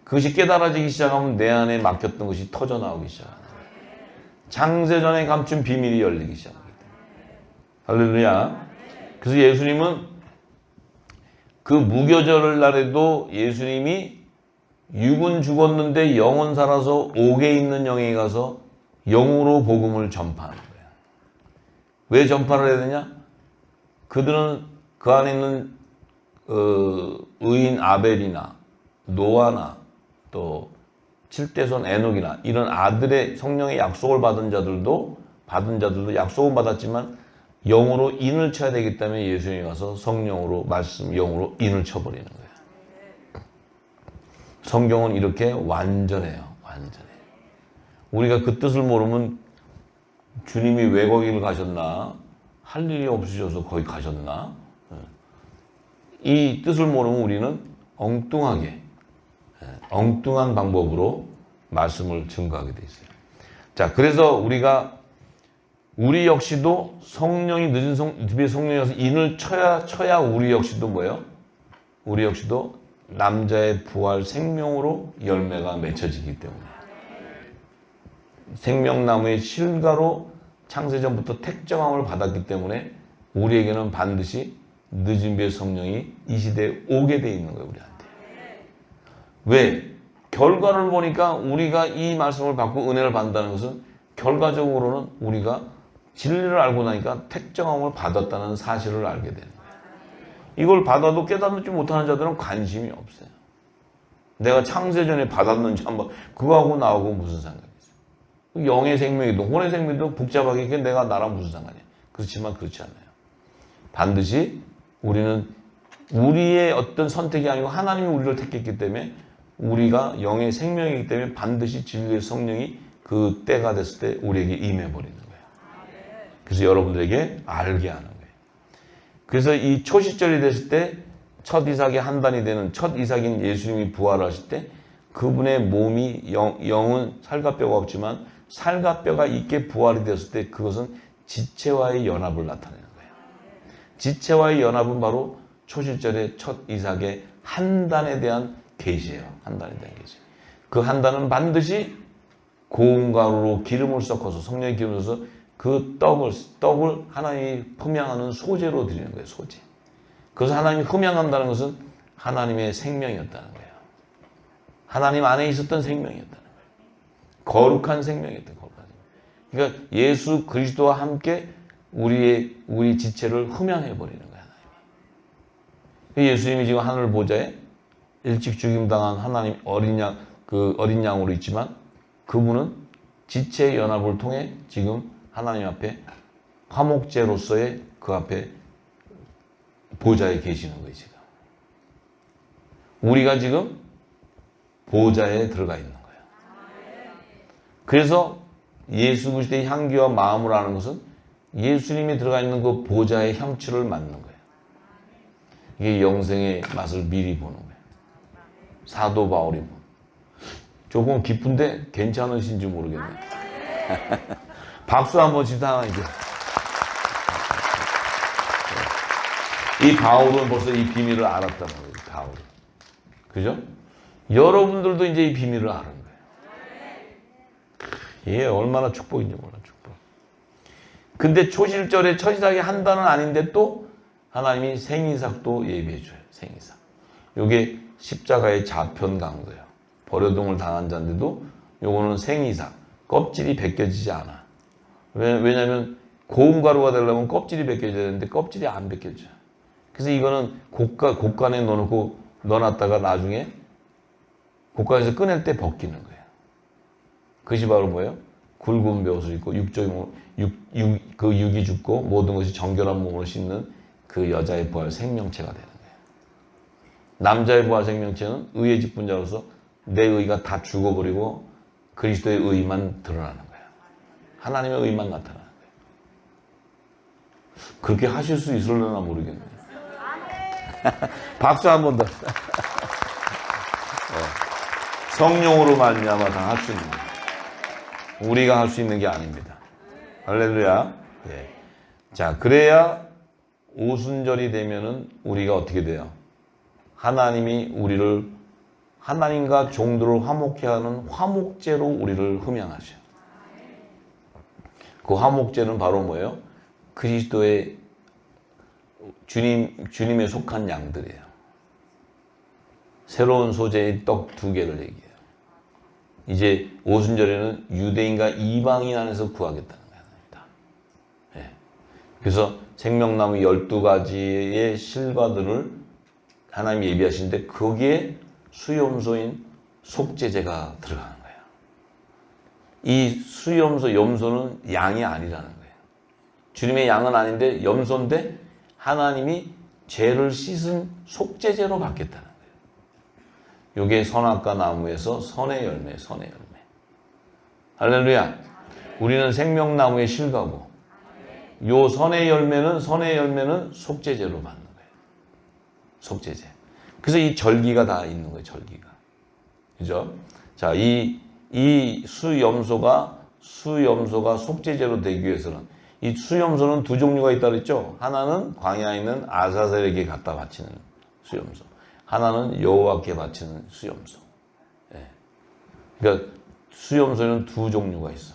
Speaker 1: 그것이 깨달아지기 시작하면 내 안에 막혔던 것이 터져나오기 시작합니다. 창세전에 감춘 비밀이 열리기 시작합니다. 할렐루야. 그래서 예수님은 그 무교절 날에도 예수님이 육은 죽었는데 영은 살아서 옥에 있는 영에 가서 영으로 복음을 전파하는 거예요. 왜 전파를 해야 되냐? 그들은 그 안에 있는 의인 아벨이나 노아나 또 칠대손 에녹이나 이런 아들의 성령의 약속을 받은 자들도 약속은 받았지만 영으로 인을 쳐야 되기 때문에 예수님이 와서 성령으로 영으로 인을 쳐버리는 거예요. 성경은 이렇게 완전해요. 우리가 그 뜻을 모르면 주님이 왜 거기를 가셨나? 할 일이 없으셔서 거기 가셨나? 이 뜻을 모르면 우리는 엉뚱한 방법으로 말씀을 증거하게 돼 있어요. 자, 그래서 우리 역시도 성령이 성령이 와서 인을 쳐야 우리 역시도 뭐예요? 우리 역시도 남자의 부활 생명으로 열매가 맺혀지기 때문에 생명나무의 실과로 창세전부터 택정함을 받았기 때문에 우리에게는 반드시 늦은 비의 성령이 이 시대에 오게 돼 있는 거예요. 우리한테. 왜? 결과를 보니까 우리가 이 말씀을 받고 은혜를 받는다는 것은 결과적으로는 우리가 진리를 알고 나니까 택정함을 받았다는 사실을 알게 되는 거예요. 이걸 받아도 깨닫지 못하는 자들은 관심이 없어요. 내가 창세전에 받았는지 한번 그거하고 나하고 무슨 상관이 있어요. 영의 생명이든 혼의 생명이든 복잡하게 그게 나랑 무슨 상관이에요. 그렇지만 그렇지 않아요. 반드시 우리는 우리의 어떤 선택이 아니고 하나님이 우리를 택했기 때문에 우리가 영의 생명이기 때문에 반드시 진리의 성령이 그 때가 됐을 때 우리에게 임해버리는 거예요. 그래서 여러분들에게 알게 하는 거예요. 그래서 이 초시절이 됐을 때 첫 이삭의 한단이 되는 첫 이삭인 예수님이 부활하실 때 그분의 몸이 영은 살과 뼈가 없지만 살과 뼈가 있게 부활이 되었을 때 그것은 지체와의 연합을 나타내는 거예요. 지체와의 연합은 바로 초실절의 첫 이삭의 한단에 대한 계시예요. 한단에 대한 계시. 그 한단은 반드시 고운 가루로 기름을 섞어서 성령의 기름을 섞어서 그 떡을 하나님이 흠양하는 소재로 드리는 거예요. 소재. 그래서 하나님이 흠양한다는 것은 하나님의 생명이었다는 거예요. 하나님 안에 있었던 생명이었다는 거예요. 거룩한 생명이었던 거룩한 생명. 그러니까 예수 그리스도와 함께 우리 지체를 흠양해 버리는 거예요. 하나님이. 예수님이 지금 하늘 보좌에 일찍 죽임당한 하나님 어린 양으로 있지만 그분은 지체의 연합을 통해 지금 하나님 앞에 화목제로서의 그 앞에 보좌에 계시는 거예요. 지금 우리가 지금 보좌에 들어가 있는 거예요. 그래서 예수 그리스도의 향기와 마음을 아는 것은 예수님이 들어가 있는 그 보좌의 향취를 맡는 거예요. 이게 영생의 맛을 미리 보는 거예요. 사도 바울이 뭐 조금 깊은데 괜찮으신지 모르겠네요. 박수 한번 치다 이제. 이 바울은 벌써 이 비밀을 알았단 말이에요. 바울은. 그죠? 여러분들도 이제 이 비밀을 아는 거예요. 예, 얼마나 축복인지 몰라, 축복. 근데 초실절에 첫 이삭이 한다는 아닌데 또 하나님이 생이삭도 예비해줘요. 생이삭. 요게 십자가의 좌편 강도예요. 버려둠을 당한 자인데도 요거는 생이삭. 껍질이 벗겨지지 않아. 왜냐면 고운 가루가 되려면 껍질이 벗겨져야 되는데 껍질이 안 벗겨져요. 그래서 이거는 곡간에 넣어놨다가 나중에 곡간에서 꺼낼 때 벗기는 거예요. 그것이 바로 뭐예요? 굵은 벼슬 있고 그 육이 죽고 모든 것이 정결한 몸으로 씻는 그 여자의 부활 생명체가 되는 거예요. 남자의 부활 생명체는 의의 직분자로서 내 의가 다 죽어버리고 그리스도의 의만 드러나는 거예요. 하나님의 의만 나타나는 거예요. 그렇게 하실 수 있을려나 모르겠네요. 박수 한 번 더. 성령으로 말미암아 다 할 수 있는 거예요. 우리가 할 수 있는 게 아닙니다. 할렐루야. 예. 자, 그래야 오순절이 되면은 우리가 어떻게 돼요? 하나님이 우리를 하나님과 종들을 화목케 하는 화목제로 우리를 흠양하셔. 그 화목제는 바로 뭐예요? 그리스도의 주님에 속한 양들이에요. 새로운 소재의 떡 2개를 얘기해요. 이제 오순절에는 유대인과 이방인 안에서 구하겠다는 거예요. 네. 그래서 생명나무 12가지의 실과들을 하나님이 예비하시는데 거기에 수염소인 속죄제가 들어가는 거예요. 이 수염소, 염소는 양이 아니라는 거예요. 주님의 양은 아닌데 염소인데 하나님이 죄를 씻은 속죄제로 받겠다는 거예요. 요게 선악과 나무에서 선의 열매, 선의 열매. 할렐루야. 우리는 생명나무의 실과고 요 선의 열매는 속죄제로 받는 거예요. 속죄제. 그래서 이 절기가 다 있는 거예요. 절기가. 그죠? 자, 이 수염소가 속죄제로 되기 위해서는 이 수염소는 2종류가 있다 그랬죠? 하나는 광야에 있는 아사셀에게 갖다 바치는 수염소. 하나는 여호와께 바치는 수염소. 예. 그러니까 수염소는 2종류가 있어.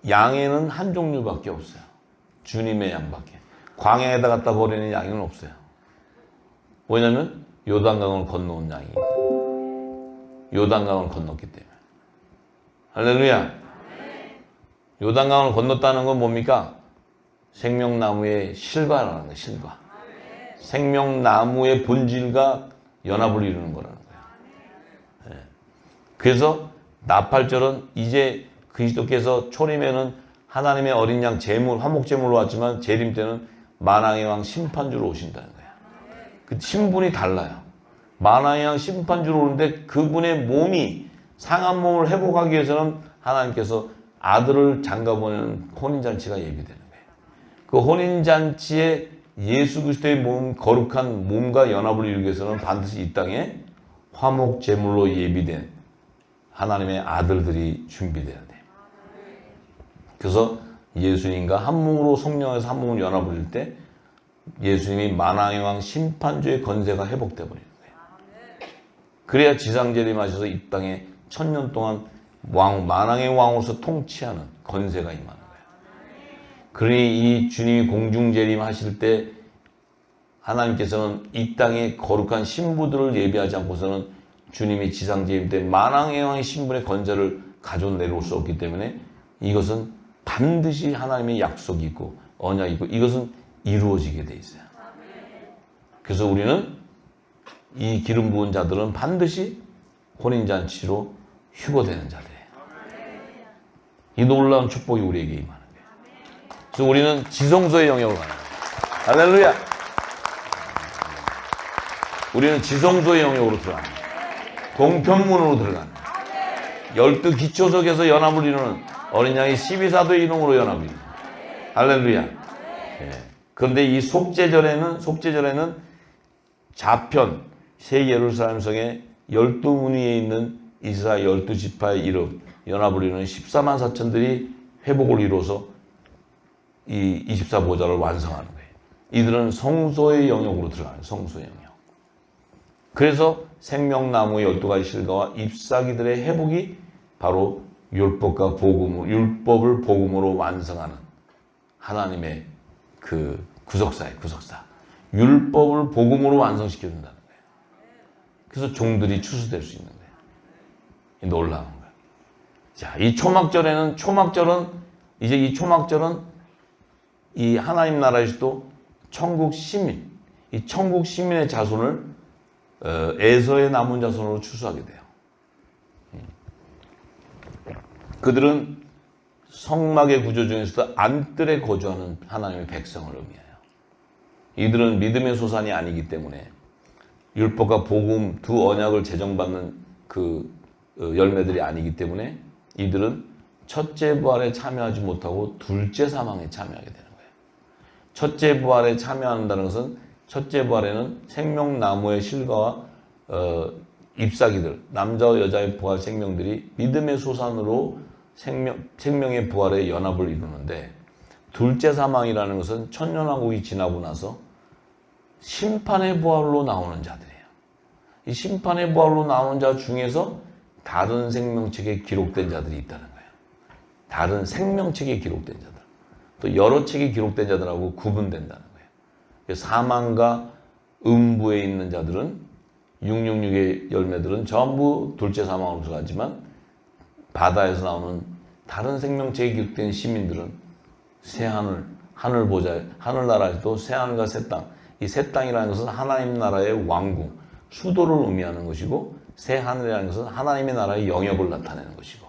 Speaker 1: 양에는 한 종류밖에 없어요. 주님의 양밖에. 광야에다 갖다 버리는 양은 없어요. 왜냐하면 요단강을 건너온 양이 요단강을 건넜기 때문에. 할렐루야. 요단강을 건넜다는 건 뭡니까? 생명나무의 실과라는 거예요. 실과. 생명나무의 본질과 연합을 이루는 거라는 거예요. 네. 그래서 나팔절은 이제 그리스도께서 초림에는 하나님의 어린 양 제물, 화목제물로 왔지만 재림 때는 만왕의 왕 심판주로 오신다는 거예요. 그 신분이 달라요. 만왕의 왕 심판주로 오는데 그분의 몸이 상한 몸을 회복하기 위해서는 하나님께서 아들을 장가보내는 혼인잔치가 예비되는 거예요. 그 혼인잔치에 예수 그리스도의 몸, 거룩한 몸과 연합을 이루기 위해서는 반드시 이 땅에 화목제물로 예비된 하나님의 아들들이 준비돼야 돼요. 그래서 예수님과 한 몸으로 성령에서 한 몸으로 연합을 이룰 때 예수님이 만왕의 왕 심판주의 건세가 회복되어 버리는 거예요. 그래야 지상재림하셔서 이 땅에 1000년 동안 만왕의 왕으로서 통치하는 건세가 임하는 거예요. 그러니 이 주님이 공중재림하실 때 하나님께서는 이 땅에 거룩한 신부들을 예비하지 않고서는 주님이 지상재림 때 만왕의 왕의 신분의 건세를 가져 내려올 수 없기 때문에 이것은 반드시 하나님의 약속이 있고 언약이 있고 이것은 이루어지게 돼 있어요. 그래서 우리는 이 기름 부은 자들은 반드시 혼인잔치로 휴거되는 자들이에요. 이 놀라운 축복이 우리에게 임하는 거예요. 그래서 우리는 지성소의 영역으로 가는 거예요. 할렐루야. 우리는 지성소의 영역으로 들어가는 거예요. 동편문으로 들어가는 거예요. 12기초석에서 연합을 이루는 어린 양의 12사도의 이름으로 연합을 이루는 거예요. 할렐루야. 예. 그런데 이 속죄절에는 좌편 새 예루살렘 성에 12무늬에 있는 이스라엘 12지파의 이름 연합을 이루는 14만 4천들이 회복을 이루어서 이 24보좌를 완성하는 거예요. 이들은 성소의 영역으로 들어가는 성소의 영역. 그래서 생명나무의 12가지 실과와 잎사귀들의 회복이 바로 율법과 율법을 복음으로 완성하는 하나님의 그 구속사예요. 구속사. 율법을 복음으로 완성시켜 준다는 거예요. 그래서 종들이 추수될 수 있는 거예요. 놀라운 거예요. 자, 이 초막절은 이 하나님 나라에서도 천국 시민, 이 천국 시민의 자손을 에서의 남은 자손으로 추수하게 돼요. 그들은 성막의 구조 중에서도 안뜰에 거주하는 하나님의 백성을 의미해요. 이들은 믿음의 소산이 아니기 때문에 율법과 복음 두 언약을 제정받는 그 열매들이 아니기 때문에 이들은 첫째 부활에 참여하지 못하고 둘째 사망에 참여하게 되는 거예요. 첫째 부활에 참여한다는 것은 첫째 부활에는 생명나무의 실과와 잎사귀들, 남자와 여자의 부활 생명들이 믿음의 소산으로 생명의 부활의 연합을 이루는데, 둘째 사망이라는 것은 천년왕국이 지나고 나서 심판의 부활로 나오는 자들이에요. 이 심판의 부활로 나오는 자 중에서 다른 생명책에 기록된 자들이 있다는 거예요. 다른 생명책에 기록된 자들, 또 여러 책에 기록된 자들하고 구분된다는 거예요. 사망과 음부에 있는 자들은 666의 열매들은 전부 둘째 사망으로 들어가지만, 바다에서 나오는 다른 생명체에 기록된 시민들은 새 하늘 보좌, 하늘나라에도 새 하늘과 새 땅, 이 새 땅이라는 것은 하나님 나라의 왕궁, 수도를 의미하는 것이고, 새 하늘이라는 것은 하나님의 나라의 영역을 나타내는 것이고,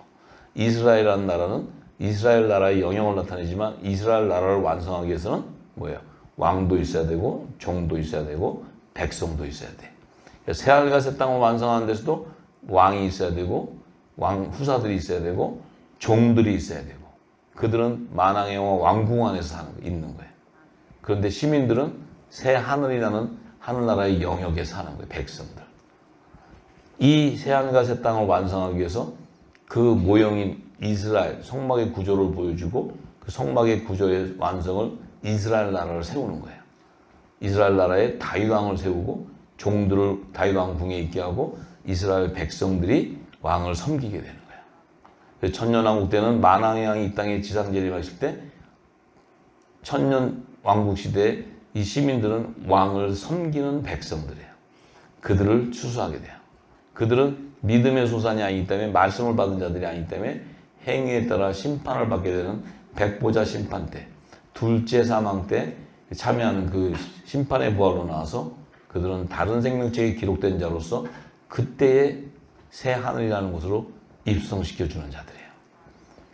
Speaker 1: 이스라엘이라는 나라는 이스라엘 나라의 영역을 나타내지만, 이스라엘 나라를 완성하기 위해서는 뭐예요? 왕도 있어야 되고, 종도 있어야 되고, 백성도 있어야 돼. 새 하늘과 새 땅을 완성하는 데서도 왕이 있어야 되고, 왕 후사들이 있어야 되고, 종들이 있어야 되고, 그들은 만왕의 영화 왕궁 안에서 있는 거예요. 그런데 시민들은 새 하늘이라는 하늘나라의 영역에 사는 거예요. 백성들. 이 새 하늘과 새 땅을 완성하기 위해서 그 모형인 이스라엘 성막의 구조를 보여주고, 그 성막의 구조의 완성을 이스라엘 나라를 세우는 거예요. 이스라엘 나라에 다윗왕을 세우고 종들을 다윗왕 궁에 있게 하고 이스라엘 백성들이 왕을 섬기게 되는 거예요. 천년왕국 때는 만왕의 왕이 이 땅에 지상 재림하실 때, 천년왕국 시대에 이 시민들은 왕을 섬기는 백성들이에요. 그들을 추수하게 돼요. 그들은 믿음의 소산이 아니기 때문에, 말씀을 받은 자들이 아니기 때문에 행위에 따라 심판을 받게 되는 백보자 심판 때, 둘째 사망 때 참여하는 그 심판의 부활로 나와서 그들은 다른 생명체에 기록된 자로서 그때의 새 하늘이라는 곳으로 입성시켜주는 자들이에요.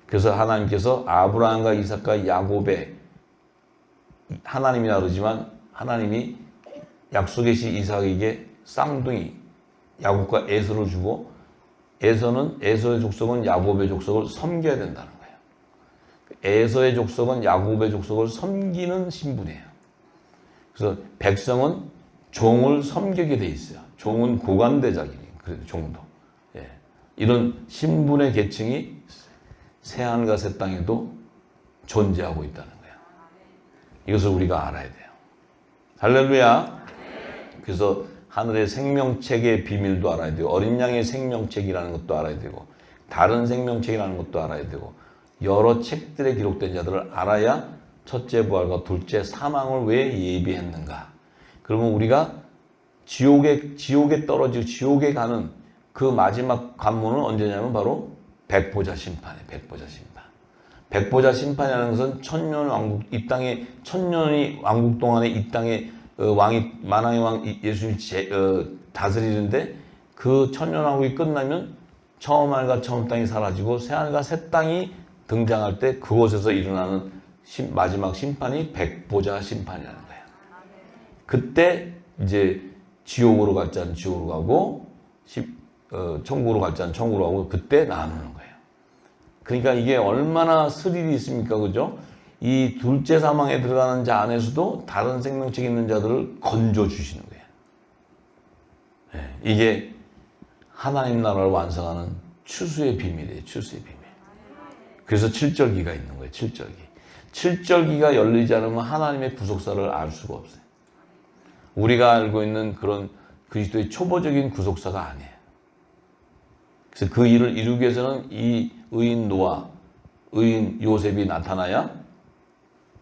Speaker 1: 그래서 하나님께서 아브라함과 이삭과 야곱의, 하나님이라 그러지만 하나님이 약속의 시 이삭에게 쌍둥이 야곱과 에서를 주고, 에서의 족속은 야곱의 족속을 섬겨야 된다는 거예요. 에서의 족속은 야곱의 족속을 섬기는 신분이에요. 그래서 백성은 종을 섬기게 돼 있어요. 종은 고관대작이에요. 그래도 종도. 예. 이런 신분의 계층이 새하늘과 새 땅에도 존재하고 있다는 거예요. 이것을 우리가 알아야 돼요. 할렐루야. 그래서 하늘의 생명책의 비밀도 알아야 되고, 어린 양의 생명책이라는 것도 알아야 되고, 다른 생명책이라는 것도 알아야 되고, 여러 책들에 기록된 자들을 알아야 첫째 부활과 둘째 사망을 왜 예비했는가. 그러면 우리가 지옥에 떨어지고 지옥에 가는 그 마지막 관문은 언제냐면 바로 백보자 심판이에요. 백보자 심판. 백보자 심판이라는 것은 천년 왕국, 이 땅에 천년이 왕국 동안에 이 땅에 왕이, 만왕의 왕 예수님이 다스리는데, 그 천년 왕국이 끝나면 처음 하늘과 처음 땅이 사라지고 새 하늘과 새 땅이 등장할 때, 그곳에서 일어나는 마지막 심판이 백보자 심판이라는 거예요. 그때 이제 지옥으로 갈 자는 지옥으로 가고, 천국으로 갈지 안 천국으로 가고 그때 나누는 거예요. 그러니까 이게 얼마나 스릴이 있습니까? 그죠? 이 둘째 사망에 들어가는 자 안에서도 다른 생명체 있는 자들을 건져 주시는 거예요. 네, 이게 하나님 나라를 완성하는 추수의 비밀이에요. 추수의 비밀. 그래서 7절기가 있는 거예요. 7절기. 7절기가 열리지 않으면 하나님의 구속사를 알 수가 없어요. 우리가 알고 있는 그런 그리스도의 초보적인 구속사가 아니에요. 그래서 그 일을 이루기 위해서는 이 의인 노아, 의인 요셉이 나타나야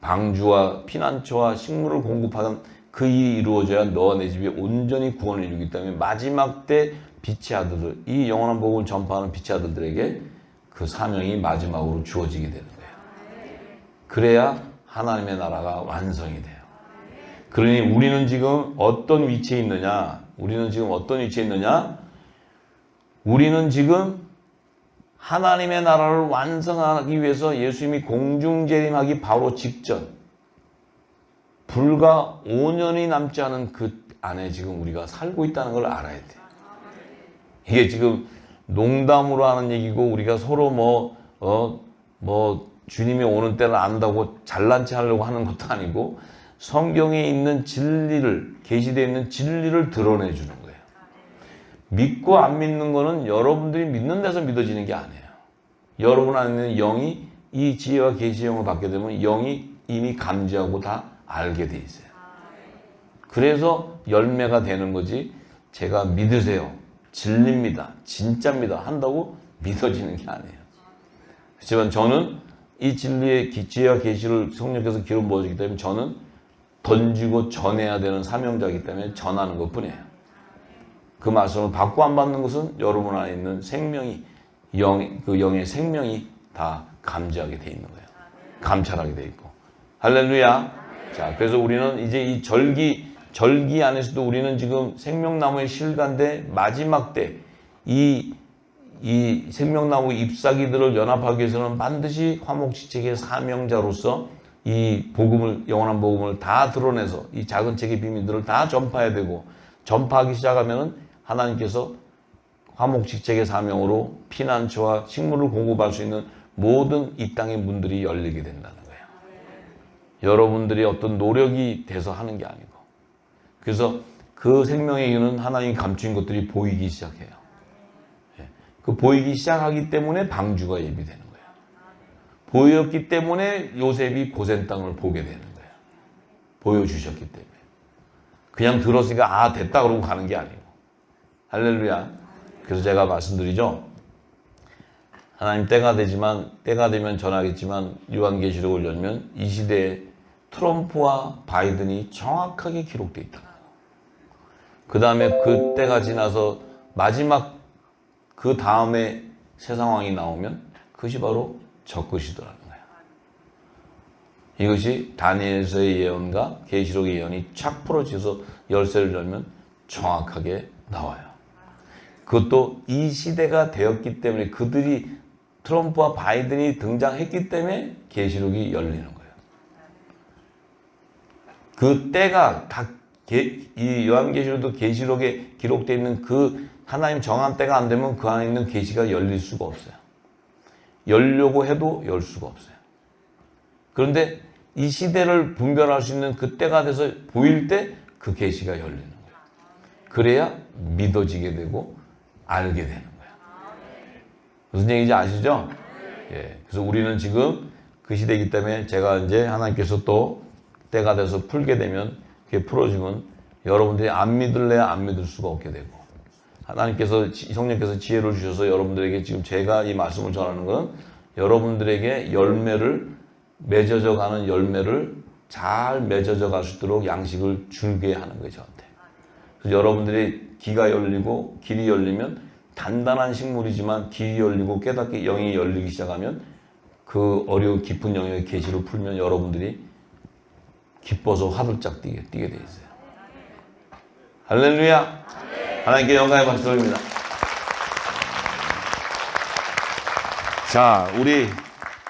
Speaker 1: 방주와 피난처와 식물을 공급하는 그 일이 이루어져야 너와 내 집이 온전히 구원을 이루기 때문에 마지막 때 빛의 아들들, 이 영원한 복음을 전파하는 빛의 아들들에게 그 사명이 마지막으로 주어지게 되는 거예요. 그래야 하나님의 나라가 완성이 돼요. 그러니 우리는 지금 어떤 위치에 있느냐? 우리는 지금 하나님의 나라를 완성하기 위해서 예수님이 공중재림하기 바로 직전, 불과 5년이 남지 않은 그 안에 지금 우리가 살고 있다는 걸 알아야 돼요. 이게 지금 농담으로 하는 얘기고 우리가 서로 주님이 오는 때를 안다고 잘난 체 하려고 하는 것도 아니고 성경에 있는 진리를, 계시되어 있는 진리를 드러내 주는 거예요. 믿고 안 믿는 거는 여러분들이 믿는 데서 믿어지는 게 아니에요. 여러분 안에 있는 영이 이 지혜와 계시의 영을 받게 되면 영이 이미 감지하고 다 알게 돼 있어요. 그래서 열매가 되는 거지 제가 믿으세요, 진리입니다, 진짜입니다 한다고 믿어지는 게 아니에요. 하지만 저는 이 진리의 지혜와 계시를 성령께서 기름 부어주기 때문에 저는 던지고 전해야 되는 사명자이기 때문에 전하는 것뿐이에요. 그 말씀을 받고 안 받는 것은 여러분 안에 있는 생명이 그 영의 생명이 다 감지하게 돼 있는 거예요. 감찰하게 돼 있고. 할렐루야. 자, 그래서 우리는 이제 이 절기 안에서도 우리는 지금 생명나무의 실과인데 마지막 때 이 생명나무 잎사귀들을 연합하기 위해서는 반드시 화목지책의 사명자로서 이 복음을, 영원한 복음을 다 드러내서 이 작은 책의 비밀들을 다 전파해야 되고, 전파하기 시작하면은 하나님께서 화목지책의 사명으로 피난처와 식물을 공급할 수 있는 모든 이 땅의 문들이 열리게 된다는 거예요. 여러분들이 어떤 노력이 돼서 하는 게 아니고, 그래서 그 생명의 이유는 하나님이 감추인 것들이 보이기 시작해요. 그 보이기 시작하기 때문에 방주가 예비되는 거예요. 보였기 때문에 요셉이 고센 땅을 보게 되는 거예요. 보여주셨기 때문에. 그냥 들었으니까 됐다 그러고 가는 게 아니고. 할렐루야. 그래서 제가 말씀드리죠. 하나님 때가 되면 전하겠지만 요한계시록을 열면 이 시대에 트럼프와 바이든이 정확하게 기록되어 있다. 그 다음에 그 때가 지나서 마지막 그 다음에 새 상황이 나오면 그것이 바로 적그리스도라는 거예요. 이것이 다니엘서의 예언과 계시록의 예언이 착 풀어져서 열쇠를 열면 정확하게 나와요. 그것도 이 시대가 되었기 때문에, 그들이 트럼프와 바이든이 등장했기 때문에 계시록이 열리는 거예요. 그 때가 다 이 요한계시록도 계시록에 기록되어 있는 그 하나님 정한 때가 안 되면 그 안에 있는 계시가 열릴 수가 없어요. 열려고 해도 열 수가 없어요. 그런데 이 시대를 분별할 수 있는 그 때가 돼서 보일 때 그 계시가 열리는 거예요. 그래야 믿어지게 되고 알게 되는 거예요. 무슨 얘기인지 아시죠? 예. 그래서 우리는 지금 그 시대이기 때문에 제가 이제 하나님께서 또 때가 돼서 풀게 되면, 그게 풀어지면 여러분들이 안 믿을래야 안 믿을 수가 없게 되고, 하나님께서, 성령께서 지혜를 주셔서 여러분들에게 지금 제가 이 말씀을 전하는 건 여러분들에게 맺어져 가는 열매를 잘 맺어져 갈 수 있도록 양식을 주게 하는 거예요, 저한테. 그래서 여러분들이 귀가 열리고 길이 열리면 단단한 식물이지만 길이 열리고 깨닫게 영이 열리기 시작하면 그 어려운 깊은 영역의 계시를 풀면 여러분들이 기뻐서 화들짝 뛰게 돼 있어요. 할렐루야. 하나님께 영광의 박수 드립니다. 자, 우리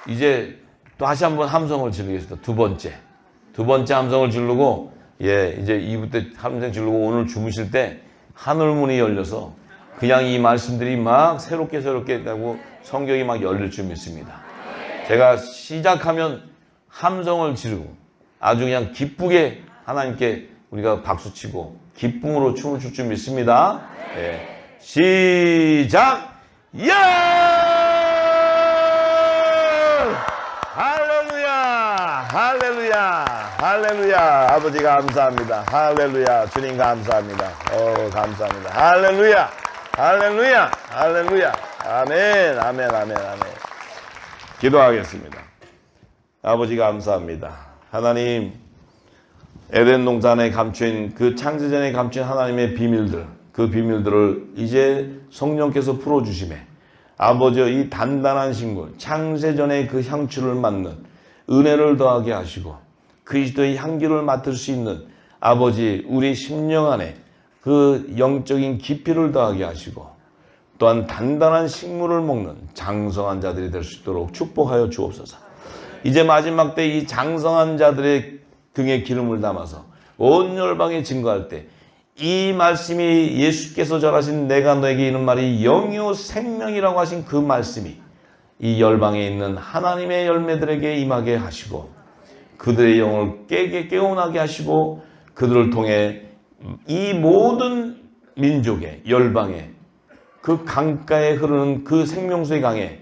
Speaker 1: 이제 또 다시 한번 함성을 지르겠습니다. 두 번째 함성을 지르고, 이제 2부 때 함성 지르고 오늘 주무실 때 하늘문이 열려서 그냥 이 말씀들이 막 새롭게 되고 성경이 막 열릴 줄 믿습니다. 제가 시작하면 함성을 지르고 아주 그냥 기쁘게 하나님께 우리가 박수치고 기쁨으로 춤을 출 줄 믿습니다. 네. 시작! 야! 할렐루야! 할렐루야! 할렐루야! 아버지 감사합니다. 할렐루야! 주님 감사합니다. 감사합니다. 할렐루야! 할렐루야! 할렐루야! 아멘! 아멘! 아멘! 아멘! 기도하겠습니다. 아버지 감사합니다. 하나님, 에덴 동산에 감춘 그 창세전에 감춘 하나님의 비밀들, 그 비밀들을 이제 성령께서 풀어주심에 아버지 이 단단한 식물, 창세전의 그 향취를 맡는 은혜를 더하게 하시고 그리스도의 향기를 맡을 수 있는 아버지 우리 심령 안에 그 영적인 깊이를 더하게 하시고 또한 단단한 식물을 먹는 장성한 자들이 될 수 있도록 축복하여 주옵소서. 이제 마지막 때 이 장성한 자들의 등에 기름을 담아서 온 열방에 증거할 때 이 말씀이 예수께서 전하신 내가 너에게 이는 말이 영이요 생명이라고 하신 그 말씀이 이 열방에 있는 하나님의 열매들에게 임하게 하시고 그들의 영을 깨어나게 하시고 그들을 통해 이 모든 민족의 열방에 그 강가에 흐르는 그 생명수의 강에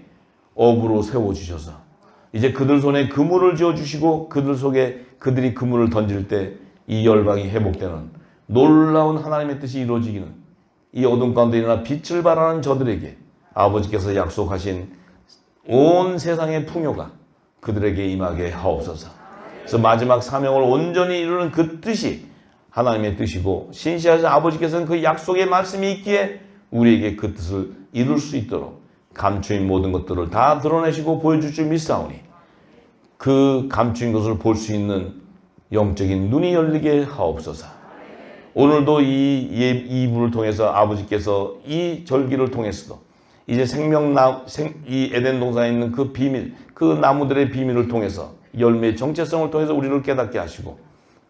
Speaker 1: 어부로 세워주셔서 이제 그들 손에 그물을 지어주시고 그들 속에 그들이 그물을 던질 때 이 열방이 회복되는 놀라운 하나님의 뜻이 이루어지기는 이 어둠 가운데 일어나 빛을 발하는 저들에게 아버지께서 약속하신 온 세상의 풍요가 그들에게 임하게 하옵소서. 그래서 마지막 사명을 온전히 이루는 그 뜻이 하나님의 뜻이고 신실하신 아버지께서는 그 약속의 말씀이 있기에 우리에게 그 뜻을 이룰 수 있도록 감추인 모든 것들을 다 드러내시고 보여줄 줄 믿사오니 그 감추인 것을 볼 수 있는 영적인 눈이 열리게 하옵소서. 오늘도 이 이불을 통해서 아버지께서 이 절기를 통해서도 이제 이 에덴 동산에 있는 그 비밀, 그 나무들의 비밀을 통해서 열매의 정체성을 통해서 우리를 깨닫게 하시고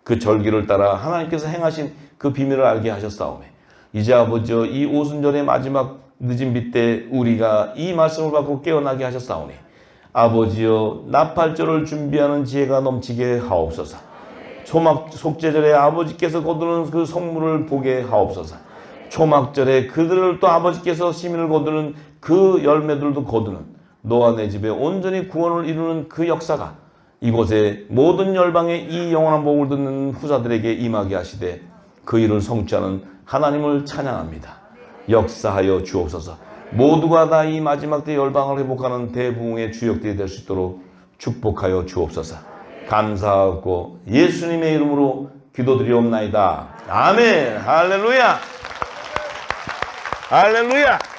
Speaker 1: 그 절기를 따라 하나님께서 행하신 그 비밀을 알게 하셨사오매 이제 아버지여 이 오순절의 마지막 늦은 빛 때 우리가 이 말씀을 받고 깨어나게 하셨사오니 아버지여 나팔절을 준비하는 지혜가 넘치게 하옵소서. 초막 속죄절에 아버지께서 거두는 그 성물을 보게 하옵소서. 초막절에 그들을 또 아버지께서 시민을 거두는 그 열매들도 거두는 너와 내 집에 온전히 구원을 이루는 그 역사가 이곳에 모든 열방의 이 영원한 복을 듣는 후사들에게 임하게 하시되 그 일을 성취하는 하나님을 찬양합니다. 역사하여 주옵소서. 모두가 다 이 마지막 때 열방을 회복하는 대부흥의 주역들이 될 수 있도록 축복하여 주옵소서. 감사하고 예수님의 이름으로 기도드리옵나이다. 아멘. 할렐루야. 할렐루야.